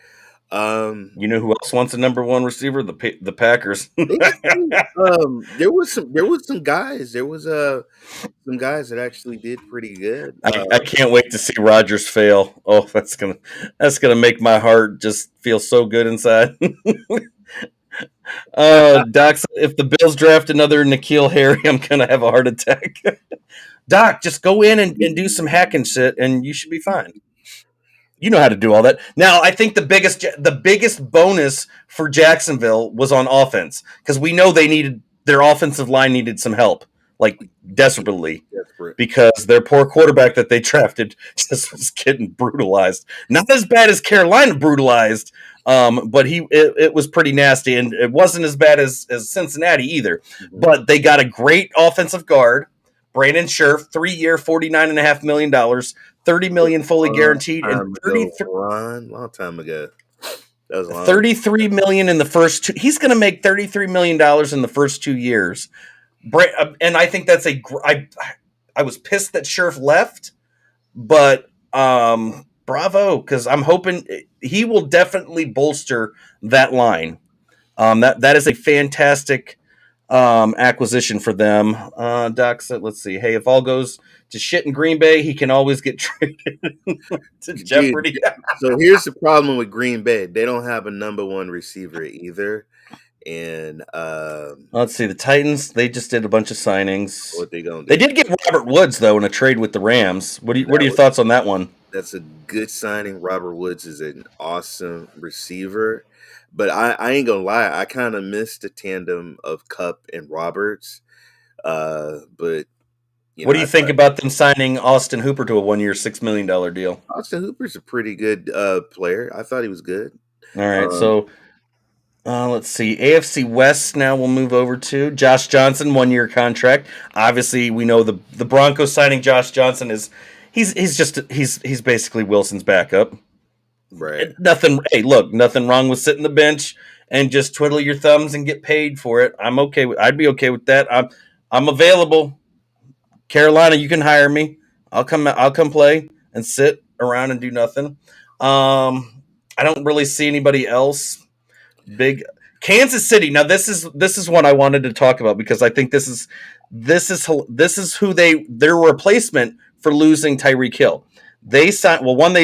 You know who else wants a number one receiver? The Packers. There was some guys. There was some guys that actually did pretty good. I can't wait to see Rodgers fail. Oh, that's gonna make my heart just feel so good inside. Doc, if the Bills draft another N'Keal Harry, I'm gonna have a heart attack. Doc, just go in and do some hacking shit, and you should be fine. You know how to do all that. Now, I think the biggest bonus for Jacksonville was on offense because we know their offensive line needed some help, like desperately, because their poor quarterback that they drafted just was getting brutalized. Not as bad as Carolina brutalized, but it was pretty nasty, and it wasn't as bad as Cincinnati either. Mm-hmm. But they got a great offensive guard, Brandon Scherf, 3-year, $49.5 million. $30 million fully guaranteed, and long time ago. That was long. $33 million in the first two. He's going to make $33 million in the first 2 years, and I think that's I was pissed that Scherf left, but bravo, because I'm hoping he will definitely bolster that line. That is a fantastic acquisition for them. Doc said, let's see. Hey, if all goes to shit in Green Bay, he can always get traded to Jeopardy. So here's the problem with Green Bay. They don't have a number one receiver either. And let's see. The Titans, they just did a bunch of signings. What they gonna do? They did get Robert Woods, though, in a trade with the Rams. What are your thoughts on that one? That's a good signing. Robert Woods is an awesome receiver. But I ain't gonna lie, I kind of missed the tandem of Kupp and Roberts. But what do you think about them signing Austin Hooper to a 1-year, $6 million deal? Austin Hooper's a pretty good player. I thought he was good. All right, so let's see. AFC West now we'll move over to Josh Johnson, 1-year contract. Obviously, we know the Broncos signing Josh Johnson he's basically Wilson's backup. Right. Nothing wrong with sitting the bench and just twiddle your thumbs and get paid for it. I'd be okay with that. I'm available. Carolina, you can hire me. I'll come play and sit around and do nothing. I don't really see anybody else big. Kansas City. Now this is what I wanted to talk about because I think this is who their replacement for losing Tyreek Hill. They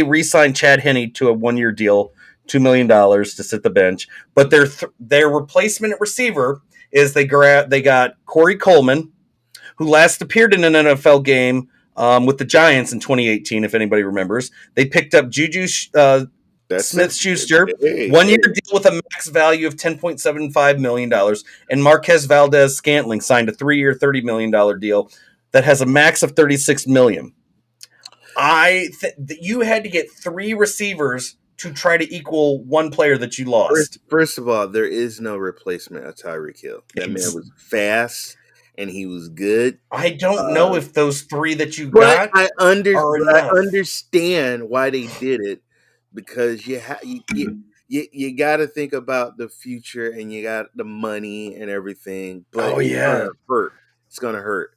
re-signed Chad Henne to a 1-year deal, $2 million to sit the bench. But their replacement receiver is they got Corey Coleman, who last appeared in an NFL game with the Giants in 2018, if anybody remembers. They picked up Juju Smith-Schuster, 1-year deal with a max value of $10.75 million. And Marquez Valdez-Scantling signed a 3-year, $30 million deal that has a max of $36 million. You had to get 3 receivers to try to equal one player that you lost. First of all, there is no replacement of Tyreek Hill. That man was fast and he was good. I don't know if those 3 that you got I understand why they did it because you got to think about the future and you got the money and everything. But it's gonna hurt.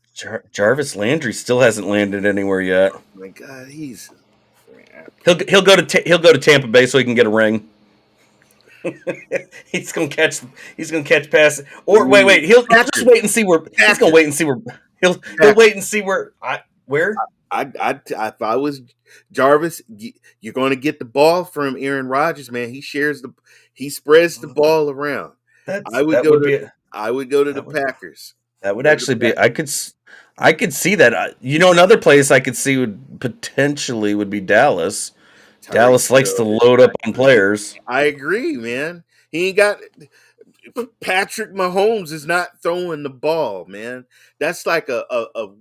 Jarvis Landry still hasn't landed anywhere yet. Oh my God, he'll go to Tampa Bay so he can get a ring. he's gonna catch passes. Or wait, he'll just wait and see where he's gonna wait and see where he'll wait and see where if I was Jarvis, you're going to get the ball from Aaron Rodgers, man. He spreads the ball around. I would go to the Packers. That would actually be. I could see that. Another place I could see would be Dallas. Dallas likes to load up on players. I agree, man. He ain't got Patrick Mahomes is not throwing the ball, man. That's like a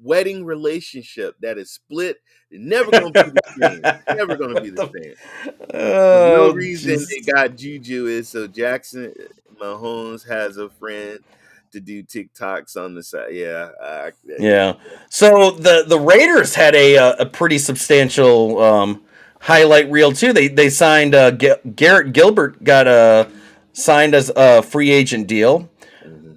wedding relationship that is split. Never gonna be the same. Never gonna be the same. No reason they got Juju is so Jackson Mahomes has a friend to do TikToks on the side. Yeah. So the Raiders had a pretty substantial highlight reel too. They signed Garrett Gilbert got signed as a free agent deal. Mm-hmm.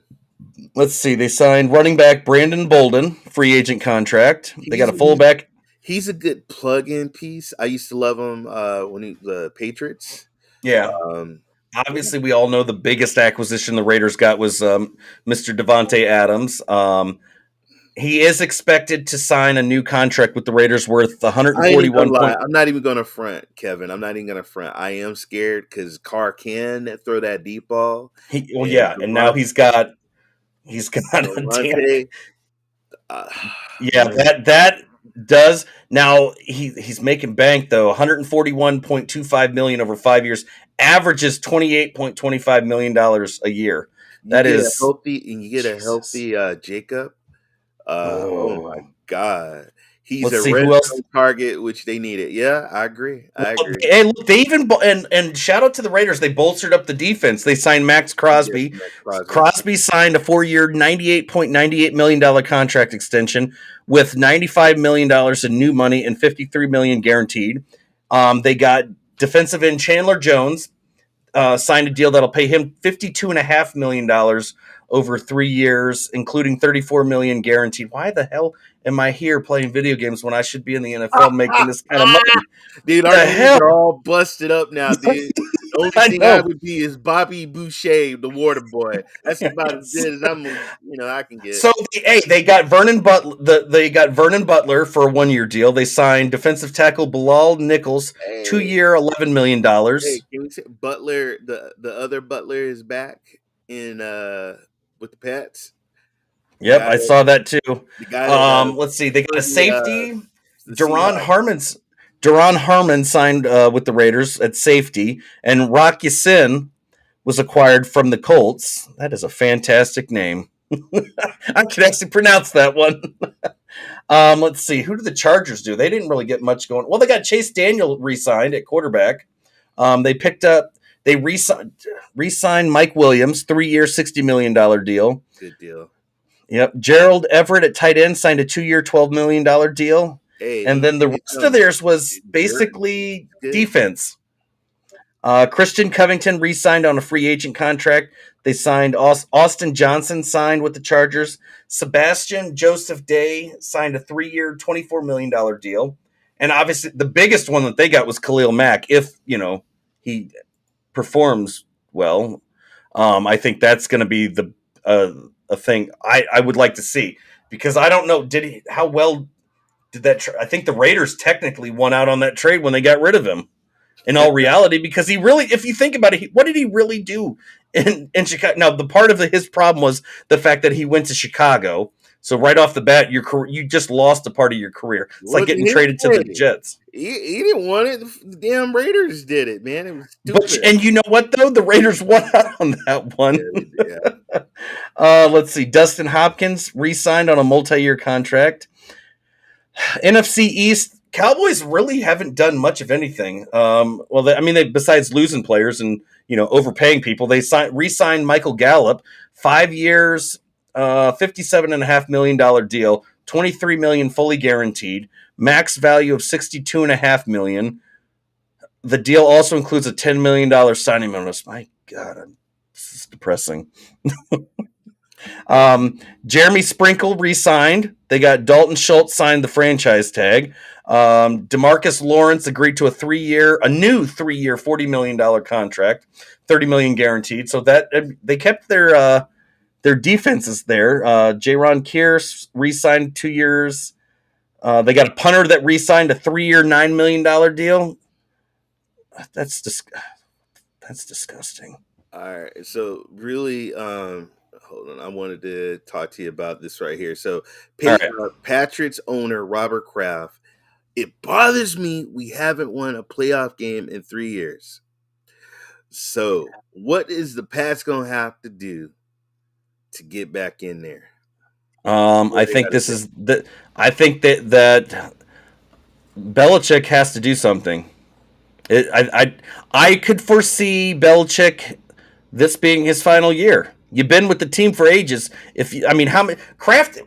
Let's see. They signed running back Brandon Bolden, free agent contract. They got a fullback. He's a good plug-in piece. I used to love him when he the Patriots. Yeah. Um, Obviously, we all know the biggest acquisition the Raiders got was Mr. Devontae Adams. He is expected to sign a new contract with the Raiders worth I ain't even gonna 141 lie. point. I'm not even gonna front, Kevin. I'm not even gonna front. I am scared because Carr can throw that deep ball, Well, and yeah, and now he's got a damn. Devontae. Uh, Yeah, man, that does now he's making bank though. 141.25 million over 5 years, averages $28.25 million a year. you That get a is healthy and you get a Jesus. healthy Jacob. Oh my Oh, God, he's let's a see red who else. zone target, which they needed. Yeah, I agree. I Well, agree. hey, look, they even and shout out to the Raiders. They bolstered up the defense. They signed Max Yes, Crosby. Max Crosby. Crosby signed a 4-year, $98.98 million contract extension with $95 million in new money and $53 million guaranteed. They got defensive end Chandler Jones, signed a deal that'll pay him $52.5 million over 3 years, including $34 million guaranteed. Why the hell am I here playing video games when I should be in the NFL making this kind of money? Dude, our The names hell? are all busted up now, dude. The only I thing I know. would be is Bobby Boucher, the water boy. That's about as Yes. good as I can get. So they got Vernon Butler. They got Vernon Butler for a 1-year deal. They signed defensive tackle Bilal Nichols, Hey, 2-year, $11 million. can we say Butler? The other Butler is back in with the Pats. The Yep, guy I that saw that too. the guy that Let's see. They got for a safety. the Duron Seahawks. Harmon's Duron Harmon signed with the Raiders at safety, and Rock Yassin was acquired from the Colts. That is a fantastic name. I can actually pronounce that one. Let's see. Who did the Chargers do? They didn't really get much going. Well, they got Chase Daniel re-signed at quarterback. They picked up. They re-signed Mike Williams, 3-year, $60 million deal. Good deal. Yep. Gerald Everett at tight end signed a 2-year, $12 million deal. Hey, And let me then the tell you rest of something. theirs was Jared basically is good. defense. Christian Covington re-signed on a free agent contract. They signed Austin Johnson signed with the Chargers. Sebastian Joseph Day signed a 3-year, $24 million deal. And obviously, the biggest one that they got was Khalil Mack. If he performs well, I think that's going to be a thing I would like to see, because I don't know how well did that. I think the Raiders technically won out on that trade when they got rid of him. In all reality, because he really, if you think about it, what did he really do in Chicago? Now, the part of his problem was the fact that he went to Chicago. So right off the bat, you just lost a part of your career. It's like getting traded to the Jets. He didn't want it. The damn Raiders did it, man. It was stupid. And you know what, though? The Raiders won out on that one. Yeah. Let's see. Dustin Hopkins re-signed on a multi-year contract. NFC East, Cowboys really haven't done much of anything. They besides losing players and overpaying people, they re-signed Michael Gallup, 5 years, $57.5 million deal, $23 million fully guaranteed, max value of $62.5 million. The deal also includes a $10 million signing bonus. My God, this is depressing. Jeremy Sprinkle re-signed. They got Dalton Schultz signed the franchise tag. DeMarcus Lawrence agreed to a new 3-year, $40 million contract, $30 million guaranteed. So that they kept their defenses there. Jaron Kearse re-signed 2 years. They got a punter that re-signed a 3-year, $9 million deal. That's disgusting. All right. So really, hold on. I wanted to talk to you about this right here. So, Patriots owner Robert Kraft. It bothers me we haven't won a playoff game in 3 years. So, what is the Pats gonna have to do to get back in there? I think I think that Belichick has to do something. I could foresee Belichick this being his final year. You've been with the team for ages. Kraft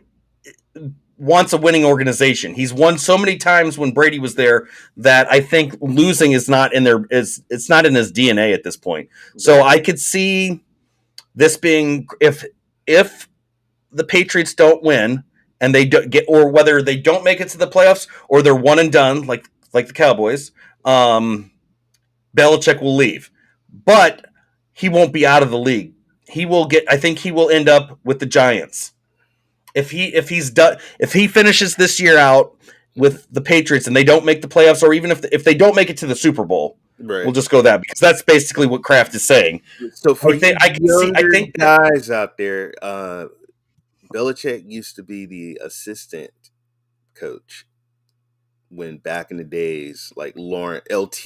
wants a winning organization. He's won so many times when Brady was there that I think losing is not in it's not in his DNA at this point. So I could see this being if the Patriots don't win and they get, or whether they don't make it to the playoffs or they're one and done, like the Cowboys, Belichick will leave, but he won't be out of the league. He will get. I think he will end up with the Giants if he's done. If he finishes this year out with the Patriots and they don't make the playoffs, or even if they don't make it to the Super Bowl, Right. we'll just go that, because that's basically what Kraft is saying. So for I think guys out there, Belichick used to be the assistant coach when back in the days, like Lawrence LT,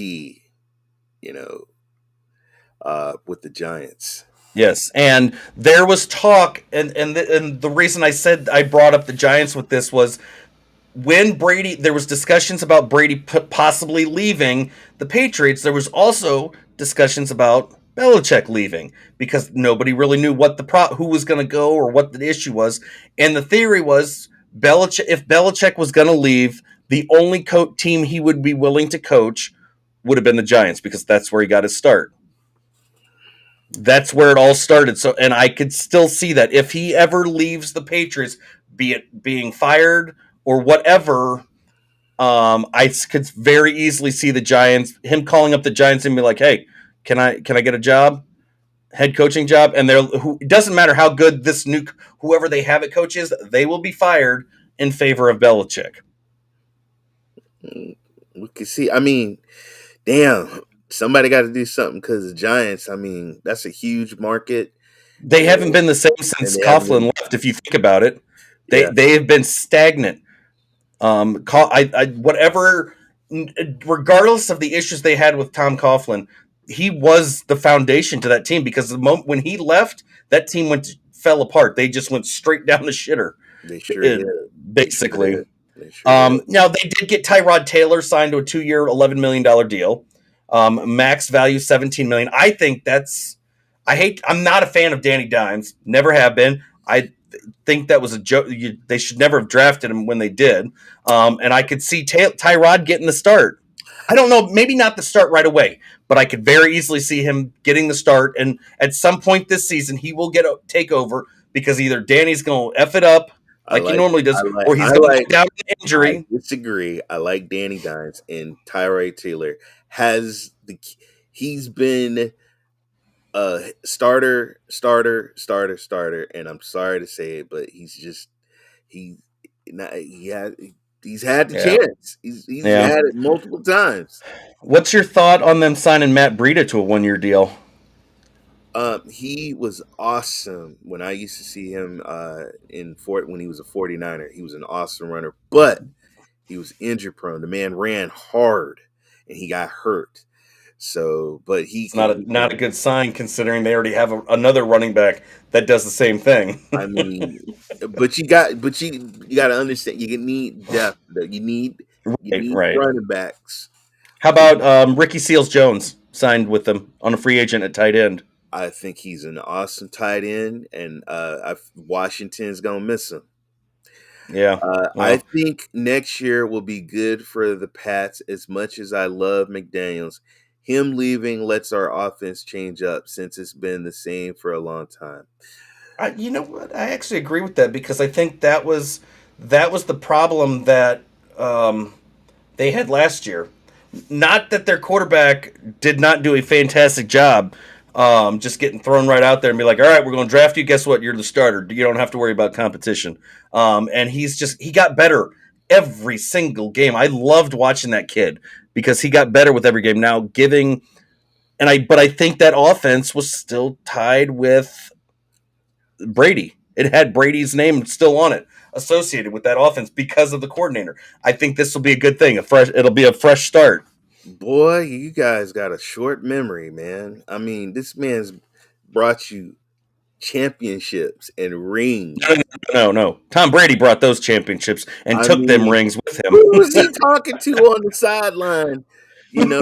with the Giants. Yes, and there was talk, and the reason I said I brought up the Giants with this was when Brady, there was discussions about Brady possibly leaving the Patriots. There was also discussions about Belichick leaving, because nobody really knew what who was going to go or what the issue was, and the theory was if Belichick was going to leave, the only team he would be willing to coach would have been the Giants, because that's where he got his start. That's where it all started. So, and I could still see that if he ever leaves the Patriots, be it being fired or whatever, I could very easily see the Giants, him calling up the Giants and be like, "Hey, can I get a job, head coaching job?" And it doesn't matter how good whoever they have at coach is, they will be fired in favor of Belichick. We can see. I mean, damn. Somebody got to do something, because the Giants, I mean, that's a huge market. They haven't been the same since Coughlin left, if you think about it. They have been stagnant. Whatever, regardless of the issues they had with Tom Coughlin, he was the foundation to that team, because the moment when he left, that team fell apart. They just went straight down the shitter. They sure did. Basically. Now, they did get Tyrod Taylor signed to a 2-year, $11 million deal. Max value $17 million. I think I'm not a fan of Danny Dimes. Never have been. I think that was a joke. They should never have drafted him when they did. And I could see Tyrod getting the start. I don't know, maybe not the start right away, but I could very easily see him getting the start. And at some point this season, he will take over, because either Danny's going to F it up like he normally does, or he's going to go down with injury. I disagree. I like Danny Dimes, and Tyrod Taylor he's been a starter, and I'm sorry to say it, but he's had the chance. He's had it multiple times. What's your thought on them signing Matt Breida to a 1-year deal? He was awesome when I used to see him when he was a 49er. He was an awesome runner, but he was injury prone. The man ran hard, and he got hurt. So, but it's not a good sign, considering they already have another running back that does the same thing. I mean, but you got to understand, you need depth. You need running backs. How about Ricky Seals-Jones signed with them on a free agent at tight end? I think he's an awesome tight end, and Washington's gonna miss him. Yeah. I think next year will be good for the Pats. As much as I love McDaniels, him leaving lets our offense change up, since it's been the same for a long time. You know what? I actually agree with that, because I think that was the problem that they had last year. Not that their quarterback did not do a fantastic job, just getting thrown right out there and be like, "All right, we're going to draft you. Guess what? You're the starter. You don't have to worry about competition." And he got better every single game. I loved watching that kid, because he got better with every game. Now but I think that offense was still tied with Brady. It had Brady's name still on it, associated with that offense, because of the coordinator. I think this will be a good thing. It'll be a fresh start. Boy, you guys got a short memory, man. I mean, this man's brought you championships and rings. No. Tom Brady brought those championships and took them rings with him. Who was he talking to on the sideline? And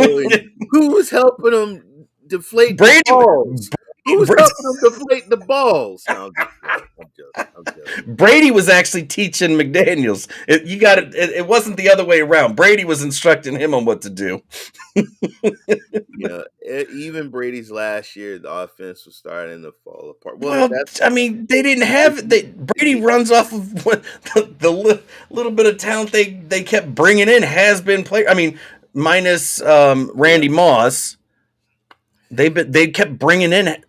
who was helping him deflate Brady? balls? Who's helping him deflate the balls? No, I'm joking. Brady was actually teaching McDaniels. It wasn't the other way around. Brady was instructing him on what to do. Even Brady's last year, the offense was starting to fall apart. Well, they didn't have Brady runs off of what the little bit of talent they kept bringing in has been players. I mean, minus Randy Moss, they kept bringing in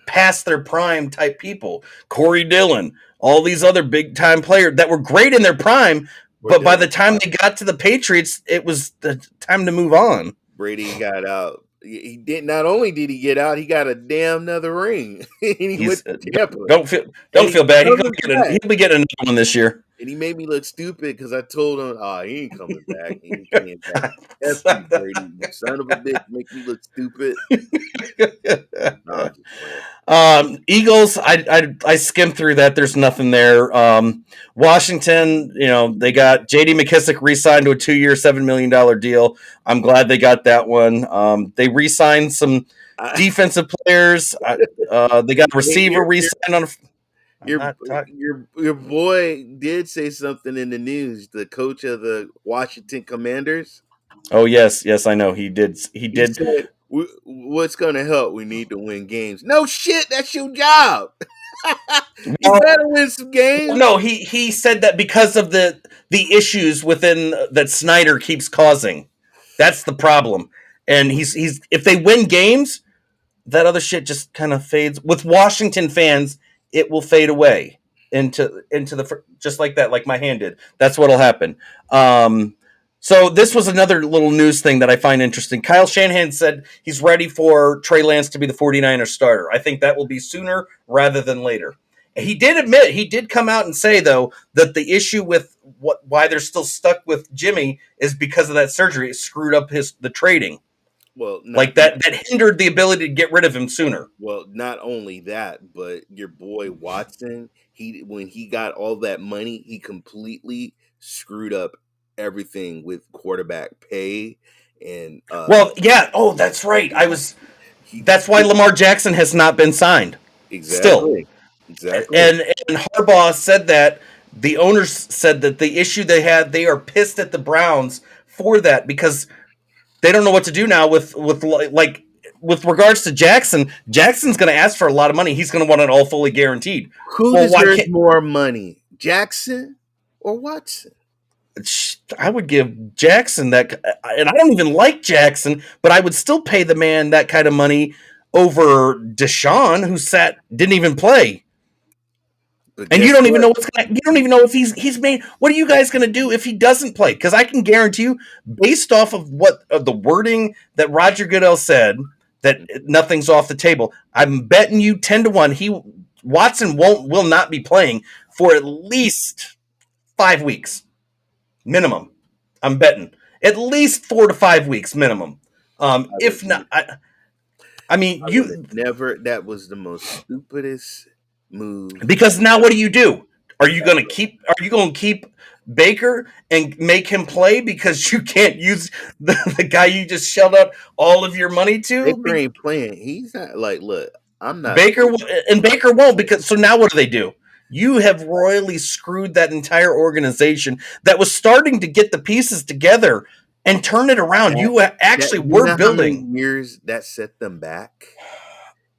past their prime type people. Corey Dillon, all these other big time players that were great in their prime, but by the time they got to the Patriots, it was the time to move on. Brady got out. He did. Not only did he get out, he got a damn another ring. He went to Tampa. Don't feel bad. He'll be getting another one this year. And he made me look stupid because I told him, he ain't coming back. He ain't coming back. That's you, Brady. You son of a bitch, make me look stupid. Eagles, I skimmed through that. There's nothing there. Washington, they got J.D. McKissick re-signed to a 2-year, $7 million deal. I'm glad they got that one. They re-signed some defensive players. They got a receiver re-signed on. Your boy did say something in the news. The coach of the Washington Commanders. Oh yes, I know he did. He did. Said, what's going to help? We need to win games. No shit, that's your job. You better win some games. No, he said that because of the issues within that Snyder keeps causing. That's the problem. And he's if they win games, that other shit just kind of fades. With Washington fans, it will fade away into the just like that, like my hand did. That's what'll happen. So this was another little news thing that I find interesting. Kyle Shanahan said he's ready for Trey Lance to be the 49ers starter. I think that will be sooner rather than later. He did come out and say, though, that the issue with why they're still stuck with Jimmy is because of that surgery. It screwed up the trading. Well, that hindered the ability to get rid of him sooner. Well, not only that, but your boy Watson, when he got all that money, he completely screwed up everything with quarterback pay and that's right. That's why Lamar Jackson has not been signed. Exactly. And Harbaugh said that the owners said that the issue they had, they are pissed at the Browns for that because they don't know what to do now with regards to Jackson. Jackson's going to ask for a lot of money. He's going to want it all fully guaranteed. Who deserves more money, Jackson or Watson? I would give Jackson that, and I don't even like Jackson, but I would still pay the man that kind of money over Deshaun, who didn't even play. And you don't even know you don't even know if he's made. What are you guys going to do if he doesn't play? Because I can guarantee you, based off of the wording that Roger Goodell said, that nothing's off the table. I'm betting you 10-1. Watson will not be playing for at least 5 weeks. Minimum. I'm betting at least 4 to 5 weeks minimum. If not, that was the most stupidest move. Because now what do? Are you going to keep Baker and make him play because you can't use the guy you just shelled out all of your money to? Baker ain't playing. He's not look, I'm not. Baker won't because so now what do? You have royally screwed that entire organization that was starting to get the pieces together and turn it around. You actually were building. How many years that set them back?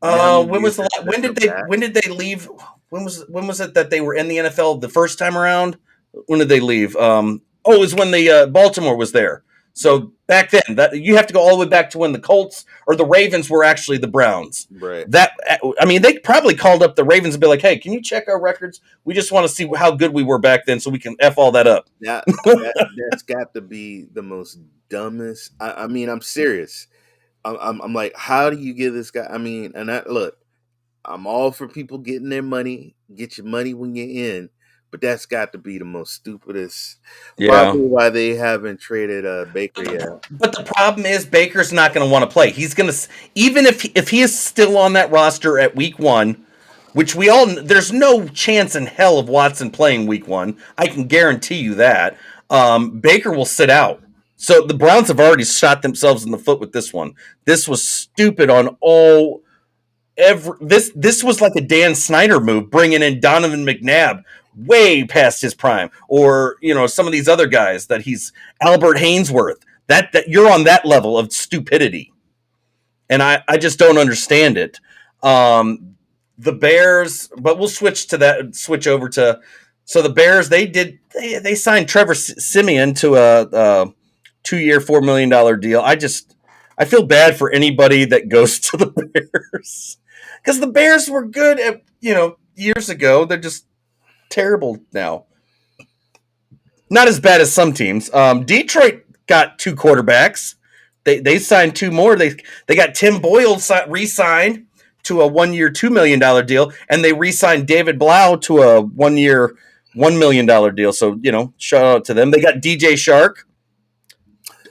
When did they leave? When was it that they were in the NFL the first time around? When did they leave? It was when the Baltimore was there. So back then, you have to go all the way back to when the Colts or the Ravens were actually the Browns. Right. They probably called up the Ravens and be like, "Hey, can you check our records? We just want to see how good we were back then, so we can f all that up." That's got to be the most dumbest. I'm serious. I'm like, how do you give this guy? Look, I'm all for people getting their money. Get your money when you're in. But that's got to be the most stupidest. Yeah. Probably why they haven't traded Baker yet. But the problem is Baker's not going to want to play. He's going to, even if he is still on that roster at week 1, which there's no chance in hell of Watson playing week 1. I can guarantee you that. Baker will sit out. So the Browns have already shot themselves in the foot with this one. This was stupid on all This was like a Dan Snyder move, bringing in Donovan McNabb way past his prime, or some of these other guys that he's Albert Hainsworth. That you're on that level of stupidity, and I just don't understand it. The Bears, but we'll switch over to. So the Bears, they signed Trevor Siemian to a 2-year, $4 million deal. I feel bad for anybody that goes to the Bears because the Bears were good at years ago. They're just terrible now. Not as bad as some teams. Detroit got 2 quarterbacks. They signed 2 more. They got Tim Boyle re-signed to a 1-year, $2 million deal, and they re-signed David Blau to a 1-year, $1 million deal. So shout out to them. They got DJ Shark,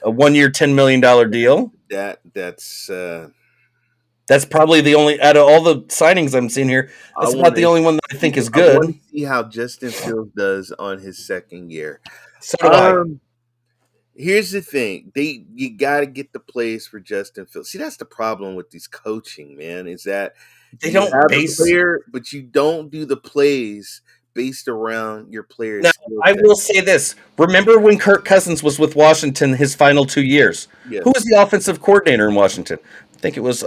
a 1-year, $10 million deal. That's probably the only out of all the signings I'm seeing here. That's about the only one that I think is good. I want to see how Justin Fields does on his second year. So do I. Here's the thing: you got to get the plays for Justin Fields. See, that's the problem with these coaching, man. Is that they don't have base a player, but you don't do the plays based around your players. Now, I will say this: remember when Kirk Cousins was with Washington his final 2 years? Yes. Who was the offensive coordinator in Washington? I think it was,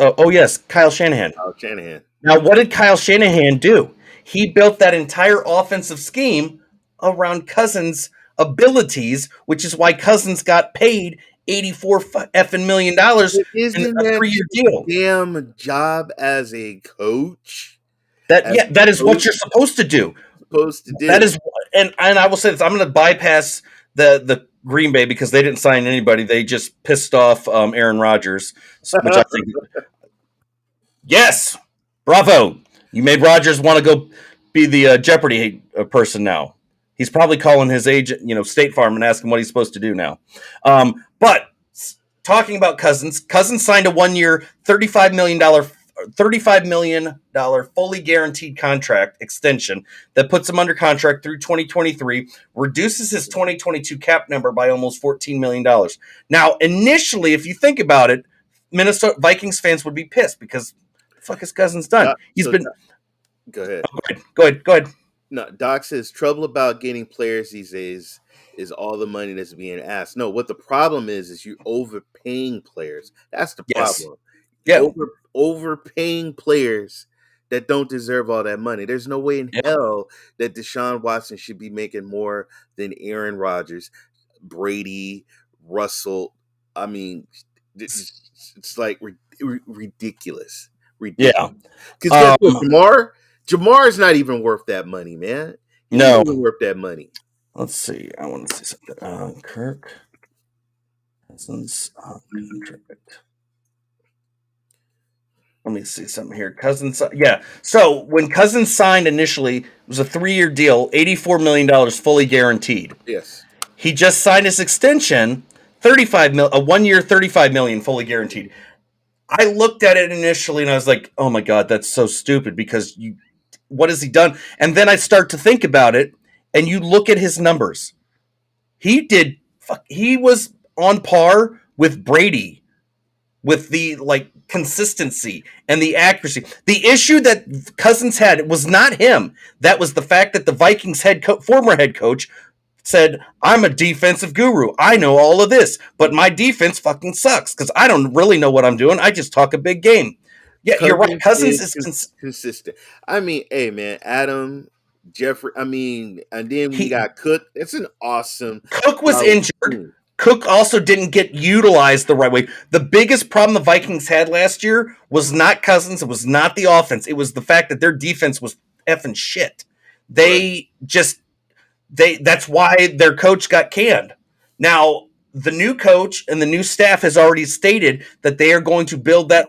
Kyle Shanahan. Now, what did Kyle Shanahan do? He built that entire offensive scheme around Cousins' abilities, which is why Cousins got paid $84 million in a 3-year deal. Damn job as a coach. That is what you're supposed to do. That is, and I will say this: I'm going to bypass the Green Bay because they didn't sign anybody. They just pissed off Aaron Rodgers, which I think. Yes, bravo! You made Rodgers want to go be the Jeopardy person now. He's probably calling his agent, State Farm, and asking what he's supposed to do now. But talking about Cousins signed a 1-year, $35 million fully guaranteed contract extension that puts him under contract through 2023, reduces his 2022 cap number by almost $14 million. Now, initially, if you think about it, Minnesota Vikings fans would be pissed because the fuck is Cousins done? Go ahead. Go ahead. No, Doc says trouble about getting players these days is all the money that's being asked. No, what the problem is you're overpaying players. That's the problem. Yeah. Overpaying players that don't deserve all that money. There's no way in hell that Deshaun Watson should be making more than Aaron Rodgers, Brady, Russell. I mean, it's like ridiculous. Yeah. Because Jamar is not even worth that money, man. He's not even worth that money. Let's see. I want to see something. Kirk Cousins contract. Let me see something here. Cousins, yeah. So when Cousins signed initially, it was a 3-year deal, $84 million fully guaranteed. Yes. He just signed his extension, a 1-year, $35 million fully guaranteed. I looked at it initially and I was like, oh my God, that's so stupid because what has he done? And then I start to think about it and you look at his numbers. He was on par with Brady with the consistency and the accuracy. The issue that Cousins had was not him. That was the fact that the Vikings former head coach said, I'm a defensive guru. I know all of this, but my defense fucking sucks because I don't really know what I'm doing. I just talk a big game. Yeah, you're right. Cousins is consistent. I mean, hey, man, Adam, Jeffrey, and then we got Cook. It's an awesome. Cook was injured. Cook also didn't get utilized the right way. The biggest problem the Vikings had last year was not Cousins. It was not the offense. It was the fact that their defense was effing shit. That's why their coach got canned. Now, the new coach and the new staff has already stated that they are going to build that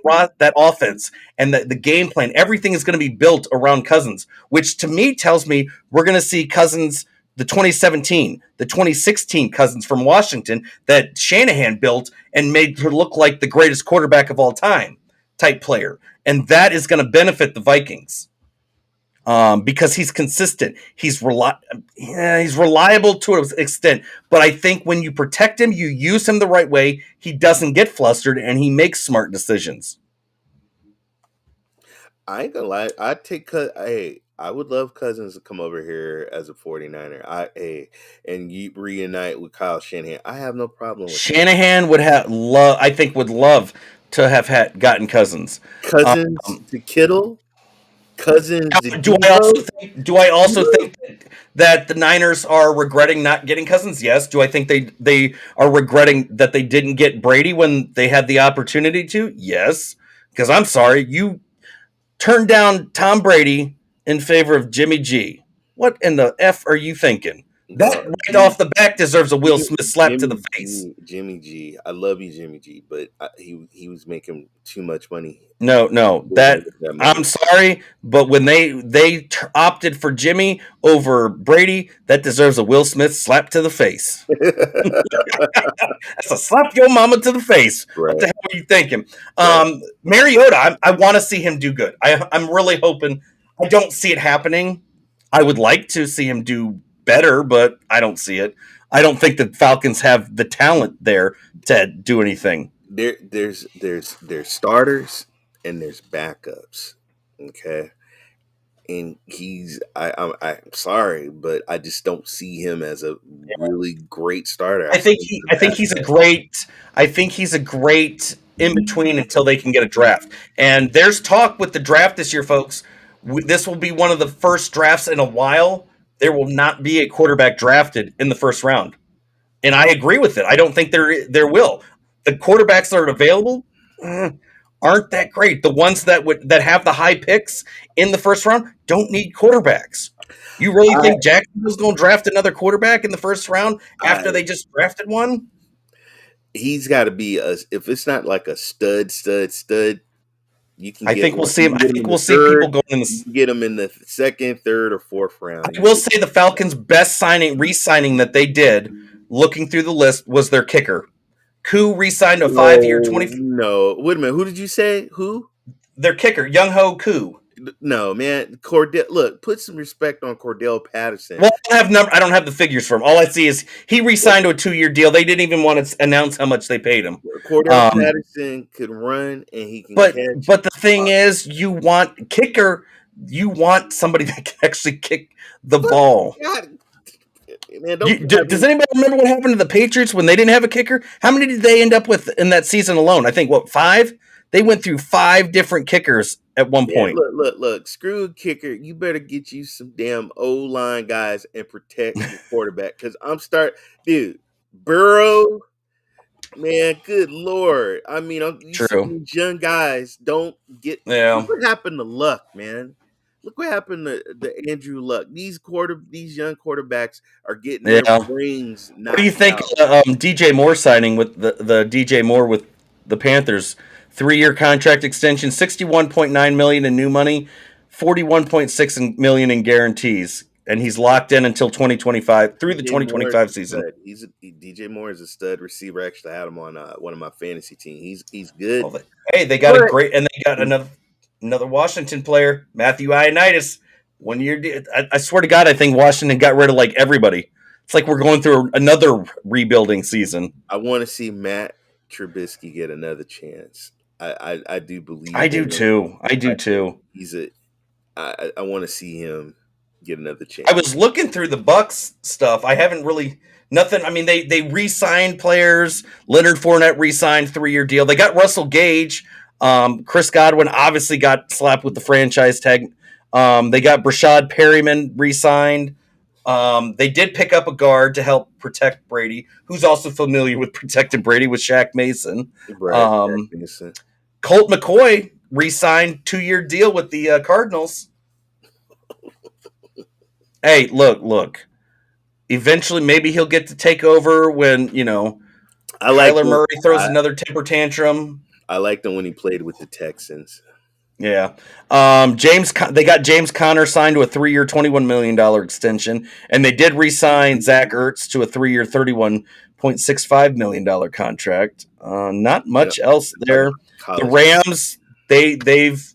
offense and the game plan. Everything is going to be built around Cousins, which to me tells me we're going to see Cousins, the 2017, the 2016 Cousins from Washington that Shanahan built and made her look like the greatest quarterback of all time type player. And that is going to benefit the Vikings. Because he's consistent. He's reliable to an extent. But I think when you protect him, you use him the right way, he doesn't get flustered, and he makes smart decisions. I ain't gonna lie. I would love Cousins to come over here as a 49er. And you reunite with Kyle Shanahan. I have no problem with that. Shanahan would have would love to have gotten Cousins. Cousins to Kittle. Cousins to Do I also think that the Niners are regretting not getting Cousins? Yes. Do I think they are regretting that they didn't get Brady when they had the opportunity to? Yes. Because I'm sorry, you turned down Tom Brady in favor of Jimmy G. What in the F are you thinking? That right off the back deserves a Will Smith slap to the face. Jimmy G. I love you, Jimmy G, but he was making too much money. No, I'm sorry, but when they opted for Jimmy over Brady, that deserves a Will Smith slap to the face. That's a slap your mama to the face. Right. What the hell are you thinking? Mariota, I want to see him do good. I'm really hoping. I don't see it happening. I would like to see him do better, but I don't see it. I don't think the Falcons have the talent there to do anything. There's starters and there's backups. Okay. And I'm sorry, but I just don't see him as a really great starter. I think he's a great in between until they can get a draft. And there's talk with the draft this year, folks. This will be one of the first drafts in a while. There will not be a quarterback drafted in the first round. And I agree with it. I don't think there will. The quarterbacks that are available aren't that great. The ones that have the high picks in the first round don't need quarterbacks. You really think Jacksonville's going to draft another quarterback in the first round after they just drafted one? He's got to be if it's not like a stud. I think we'll see him. I think we'll see people going in the get him in the second, third, or fourth round. I will say the Falcons' best re-signing that they did, looking through the list, was their kicker. Koo re-signed a 5-year, 20. No, wait a minute. Who did you say? Who? Their kicker, Young-Ho Koo. No, man. Look, put some respect on Cordell Patterson. Well, I don't have the figures for him. All I see is he re-signed to a 2-year deal. They didn't even want to announce how much they paid him. Cordell Patterson could run and he can catch. But the thing is, you want somebody that can actually kick the ball. God. Man, does anybody remember what happened to the Patriots when they didn't have a kicker? How many did they end up with in that season alone? I think 5? They went through 5 different kickers at one point. Look, screw a kicker. You better get you some damn O-line guys and protect your quarterback. Because Burrow, man, good Lord. I mean, these young guys don't get. Yeah. Look what happened to Luck, man. Look what happened to Andrew Luck. These young quarterbacks are getting their brains knocked out. What do you think DJ Moore signing with the DJ Moore with the Panthers? 3-year contract extension, $61.9 million in new money, $41.6 million in guarantees, and he's locked in until 2025 through the 2025 season. DJ Moore is a stud receiver. Actually, I had him on one of my fantasy teams. He's good. Well, they got a great, and they got another Washington player, Matthew Ioannidis. 1 year. I swear to God, I think Washington got rid of like everybody. It's like we're going through another rebuilding season. I want to see Matt Trubisky get another chance. I do believe. I do too. I want to see him get another chance. I was looking through the Bucks stuff. I haven't really nothing. I mean, they re-signed players. Leonard Fournette re-signed 3-year deal. They got Russell Gage. Chris Godwin obviously got slapped with the franchise tag. They got Brashad Perryman re-signed. They did pick up a guard to help protect Brady, who's also familiar with protecting Brady with Shaq Mason. Colt McCoy re-signed 2-year deal with the Cardinals. Hey, look. Eventually, maybe he'll get to take over when, Kyler Murray throws another temper tantrum. I liked him when he played with the Texans. Yeah. They got James Conner signed to a 3-year, $21 million extension, and they did re-sign Zach Ertz to a 3-year, $31.65 million contract. Not much else there. The Rams, they've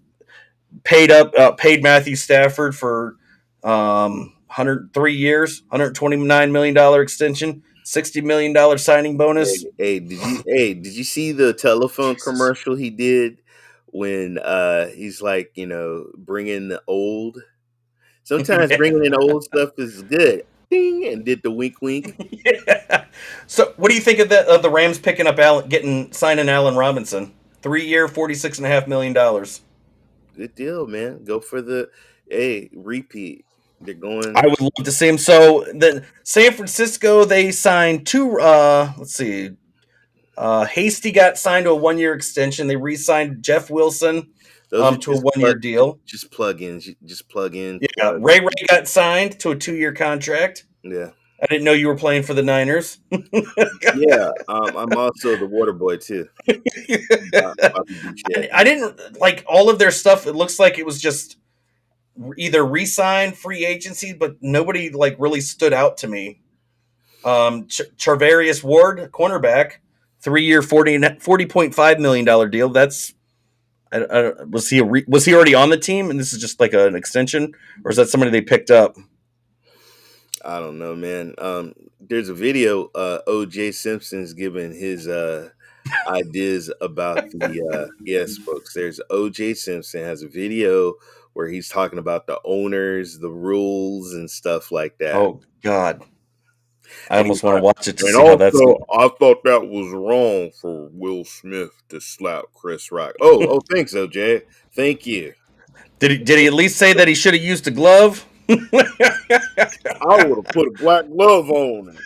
paid Matthew Stafford for 103 years, $129 million extension, $60 million signing bonus. Hey, did you see the telephone commercial he did when he's like, bringing the old. Sometimes bringing in old stuff is good. Ding, and did the wink wink. Yeah. So, what do you think of the Rams picking up signing Allen Robinson? 3-year, $46.5 million. Good deal, man. Go for the repeat. They're going. I would love to see him. So, the San Francisco, they signed two. Let's see. Hasty got signed to a 1-year extension. They re-signed Jeff Wilson to a 1-year deal. Just plug in. Just plug in. Yeah, Ray got signed to a 2-year contract. Yeah. I didn't know you were playing for the Niners. Yeah, I'm also the water boy too. I didn't like all of their stuff. It looks like it was just either re-signed, free agency, but nobody like really stood out to me. Charvarius Ward, cornerback, 3-year, $40.5 million deal. That's was he already on the team, and this is just like an extension, or is that somebody they picked up? I don't know, man. There's a video. O.J. Simpson's giving his ideas about the yes, folks. There's O.J. Simpson has a video where he's talking about the owners, the rules, and stuff like that. Oh God, I almost want to watch it to see also, how that's going. I thought that was wrong for Will Smith to slap Chris Rock. Oh, thanks, O.J. Thank you. Did he at least say that he should have used a glove? I would have put a black glove on.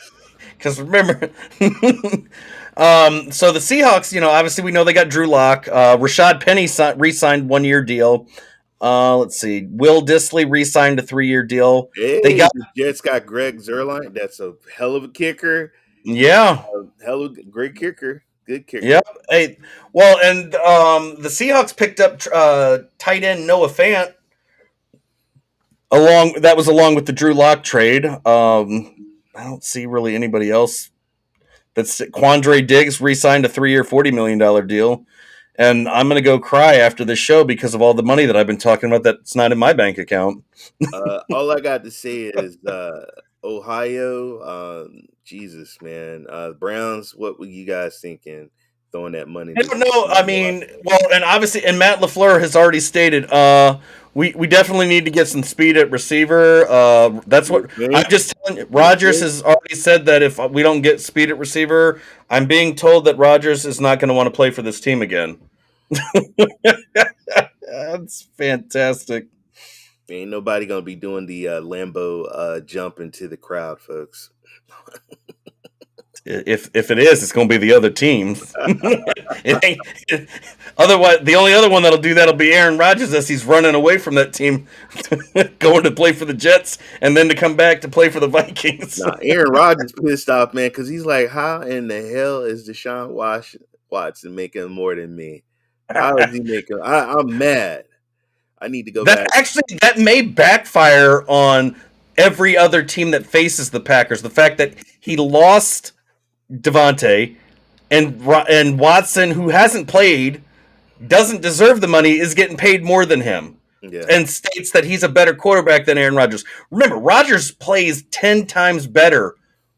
Because remember, so the Seahawks, obviously we know they got Drew Lock. Rashad Penny re-signed 1-year deal. Let's see. Will Dissly re-signed a 3-year deal. Hey, the Jets got Greg Zuerlein. That's a hell of a kicker. Yeah. Hell of a great kicker. Good kicker. Yep. Hey, well, and the Seahawks picked up tight end Noah Fant. Along with the Drew Lock trade. I don't see really anybody else. That's Quandre Diggs re-signed a 3-year, $40 million deal. And I'm going to go cry after this show because of all the money that I've been talking about that's not in my bank account. All I got to say is Ohio, Jesus, man. Browns, what were you guys thinking throwing that money? I don't know. I mean, well, and obviously, and Matt LaFleur has already stated we definitely need to get some speed at receiver. That's what I'm just telling you. Rodgers has already said that if we don't get speed at receiver, I'm being told that Rodgers is not going to want to play for this team again. That's fantastic. Ain't nobody going to be doing the Lambo jump into the crowd, folks. If it is, it's going to be the other team. Otherwise, the only other one that'll do that'll be Aaron Rodgers as he's running away from that team, going to play for the Jets, and then to come back to play for the Vikings. Aaron Rodgers pissed off, man, because he's like, how in the hell is Deshaun Watson making more than me? How is he making? I'm mad. I need to go back. Actually, that may backfire on every other team that faces the Packers. The fact that he lost Devontae and Watson, who hasn't played, doesn't deserve the money, is getting paid more than him. Yeah. And states that he's a better quarterback than Aaron Rodgers. Remember, Rodgers plays 10 times better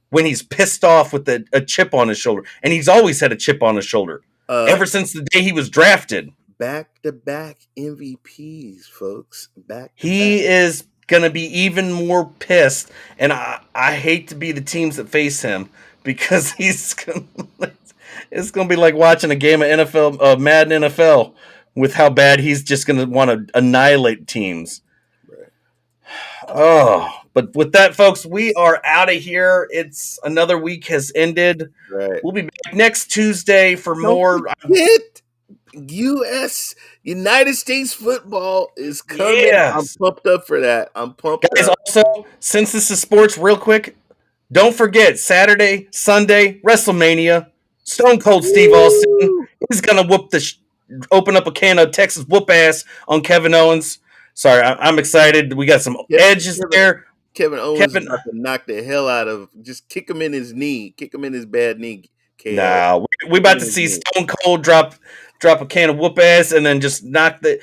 when he's pissed off with a chip on his shoulder. And he's always had a chip on his shoulder ever since the day he was drafted. Back-to-back MVPs, folks. He is going to be even more pissed. And I hate to be the teams that face him because it's going to be like watching a game of Madden NFL with how bad he's just going to want to annihilate teams. Right. Oh, but with that, folks, we are out of here. It's another week has ended. Right. We'll be back next Tuesday for more. United States football is coming. Yes. I'm pumped up for that. I'm pumped Guys, up. also, since this is sports, real quick, don't forget Saturday, Sunday, WrestleMania. Stone Cold Steve Austin is going to open up a can of Texas whoop ass on Kevin Owens. Sorry, I'm excited. We got some edges there. Kevin Owens is about to knock the hell out of, just kick him in his knee, kick him in his bad knee. Nah, we about to see Stone Cold drop a can of whoop ass and then just knock the.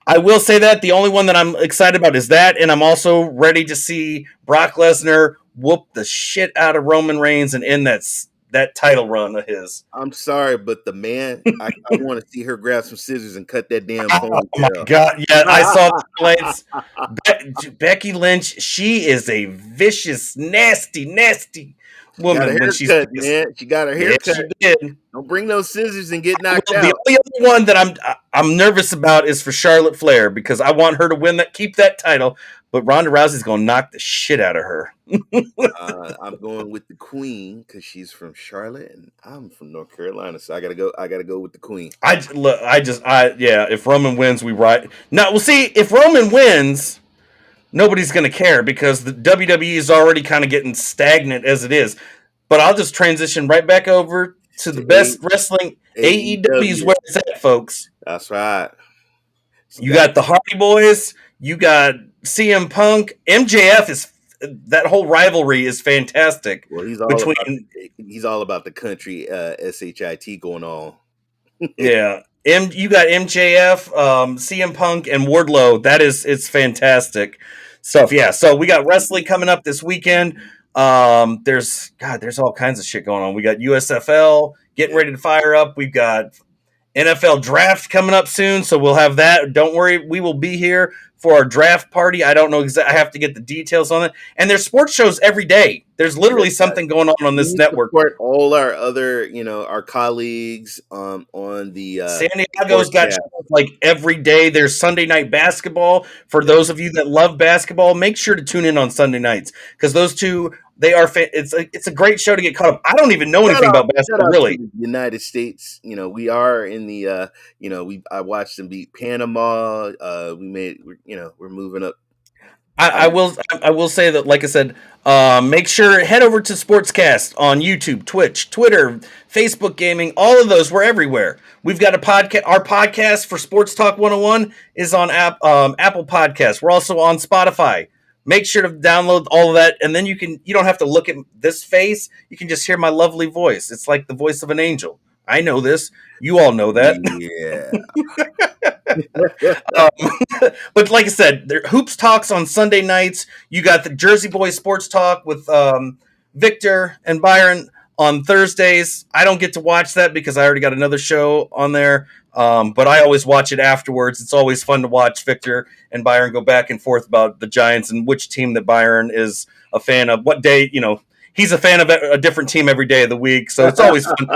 I will say that the only one that I'm excited about is that, and I'm also ready to see Brock Lesnar whoop the shit out of Roman Reigns and end that that title run of his. I'm sorry, but the man, I want to see her grab some scissors and cut that damn Oh my ponytail. God! Yeah, I saw the highlights. Becky Lynch, she is a vicious, nasty Got woman her when she's haircut, man. She got her yeah, haircut. she did. Don't bring those scissors and get knocked Well, out. the only other one that I'm nervous about is for Charlotte Flair because I want her to win that, keep that title. But Ronda Rousey's gonna knock the shit out of her. I'm going with the Queen because she's from Charlotte and I'm from North Carolina, so I gotta go with the Queen. Yeah. If Roman wins, we ride. Now we'll see if Roman wins. Nobody's gonna care because the WWE is already kind of getting stagnant as it is. But I'll just transition right back over to the best wrestling. AEW is where it's at, folks. That's right. You got the Hardy Boys. You got CM Punk. MJF is that whole rivalry is fantastic. Well, he's all about the country shit going on. Yeah. You got MJF, CM Punk, and Wardlow. It's fantastic stuff. Yeah. So we got wrestling coming up this weekend. There's all kinds of shit going on. We got USFL getting ready to fire up. We've got NFL draft coming up soon, so we'll have that. Don't worry, we will be here for our draft party. I don't know exactly. I have to get the details on it. And there's sports shows every day. There's literally something going on this network. Support all our other, our colleagues on the San Diego's got shows like every day. There's Sunday night basketball. For those of you that love basketball, make sure to tune in on Sunday nights because those two. They are. It's a great show to get caught up. I don't even know anything about basketball, really. United States, we are in the. I watched them beat Panama. We're moving up. I will say that, like I said, make sure head over to Sportscast on YouTube, Twitch, Twitter, Facebook Gaming. All of those, we're everywhere. We've got a podcast. Our podcast for Sports Talk 101 is on Apple Podcasts. We're also on Spotify. Make sure to download all of that, and then you don't have to look at this face. You can just hear my lovely voice. It's like the voice of an angel. I know this. You all know that. Yeah. But like I said, there Hoops Talks on Sunday nights. You got the Jersey Boys Sports Talk with Victor and Byron on Thursdays. I don't get to watch that because I already got another show on there. But I always watch it afterwards. It's always fun to watch Victor and Byron go back and forth about the Giants and which team that Byron is a fan of. What day, he's a fan of a different team every day of the week. So it's always fun.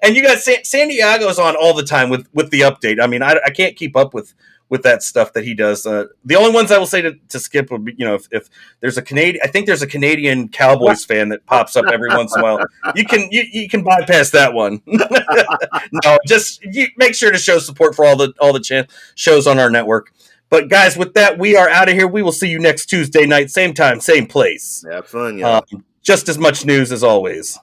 And you got San Diego's on all the time with the update. I mean, I can't keep up with that stuff that he does. The only ones I will say to skip would be, if there's I think there's a Canadian Cowboys fan that pops up every once in a while. You can bypass that one. No, just make sure to show support for all the shows on our network. But guys, with that, we are out of here. We will see you next Tuesday night, same time, same place. Have fun, y'all. Just as much news as always.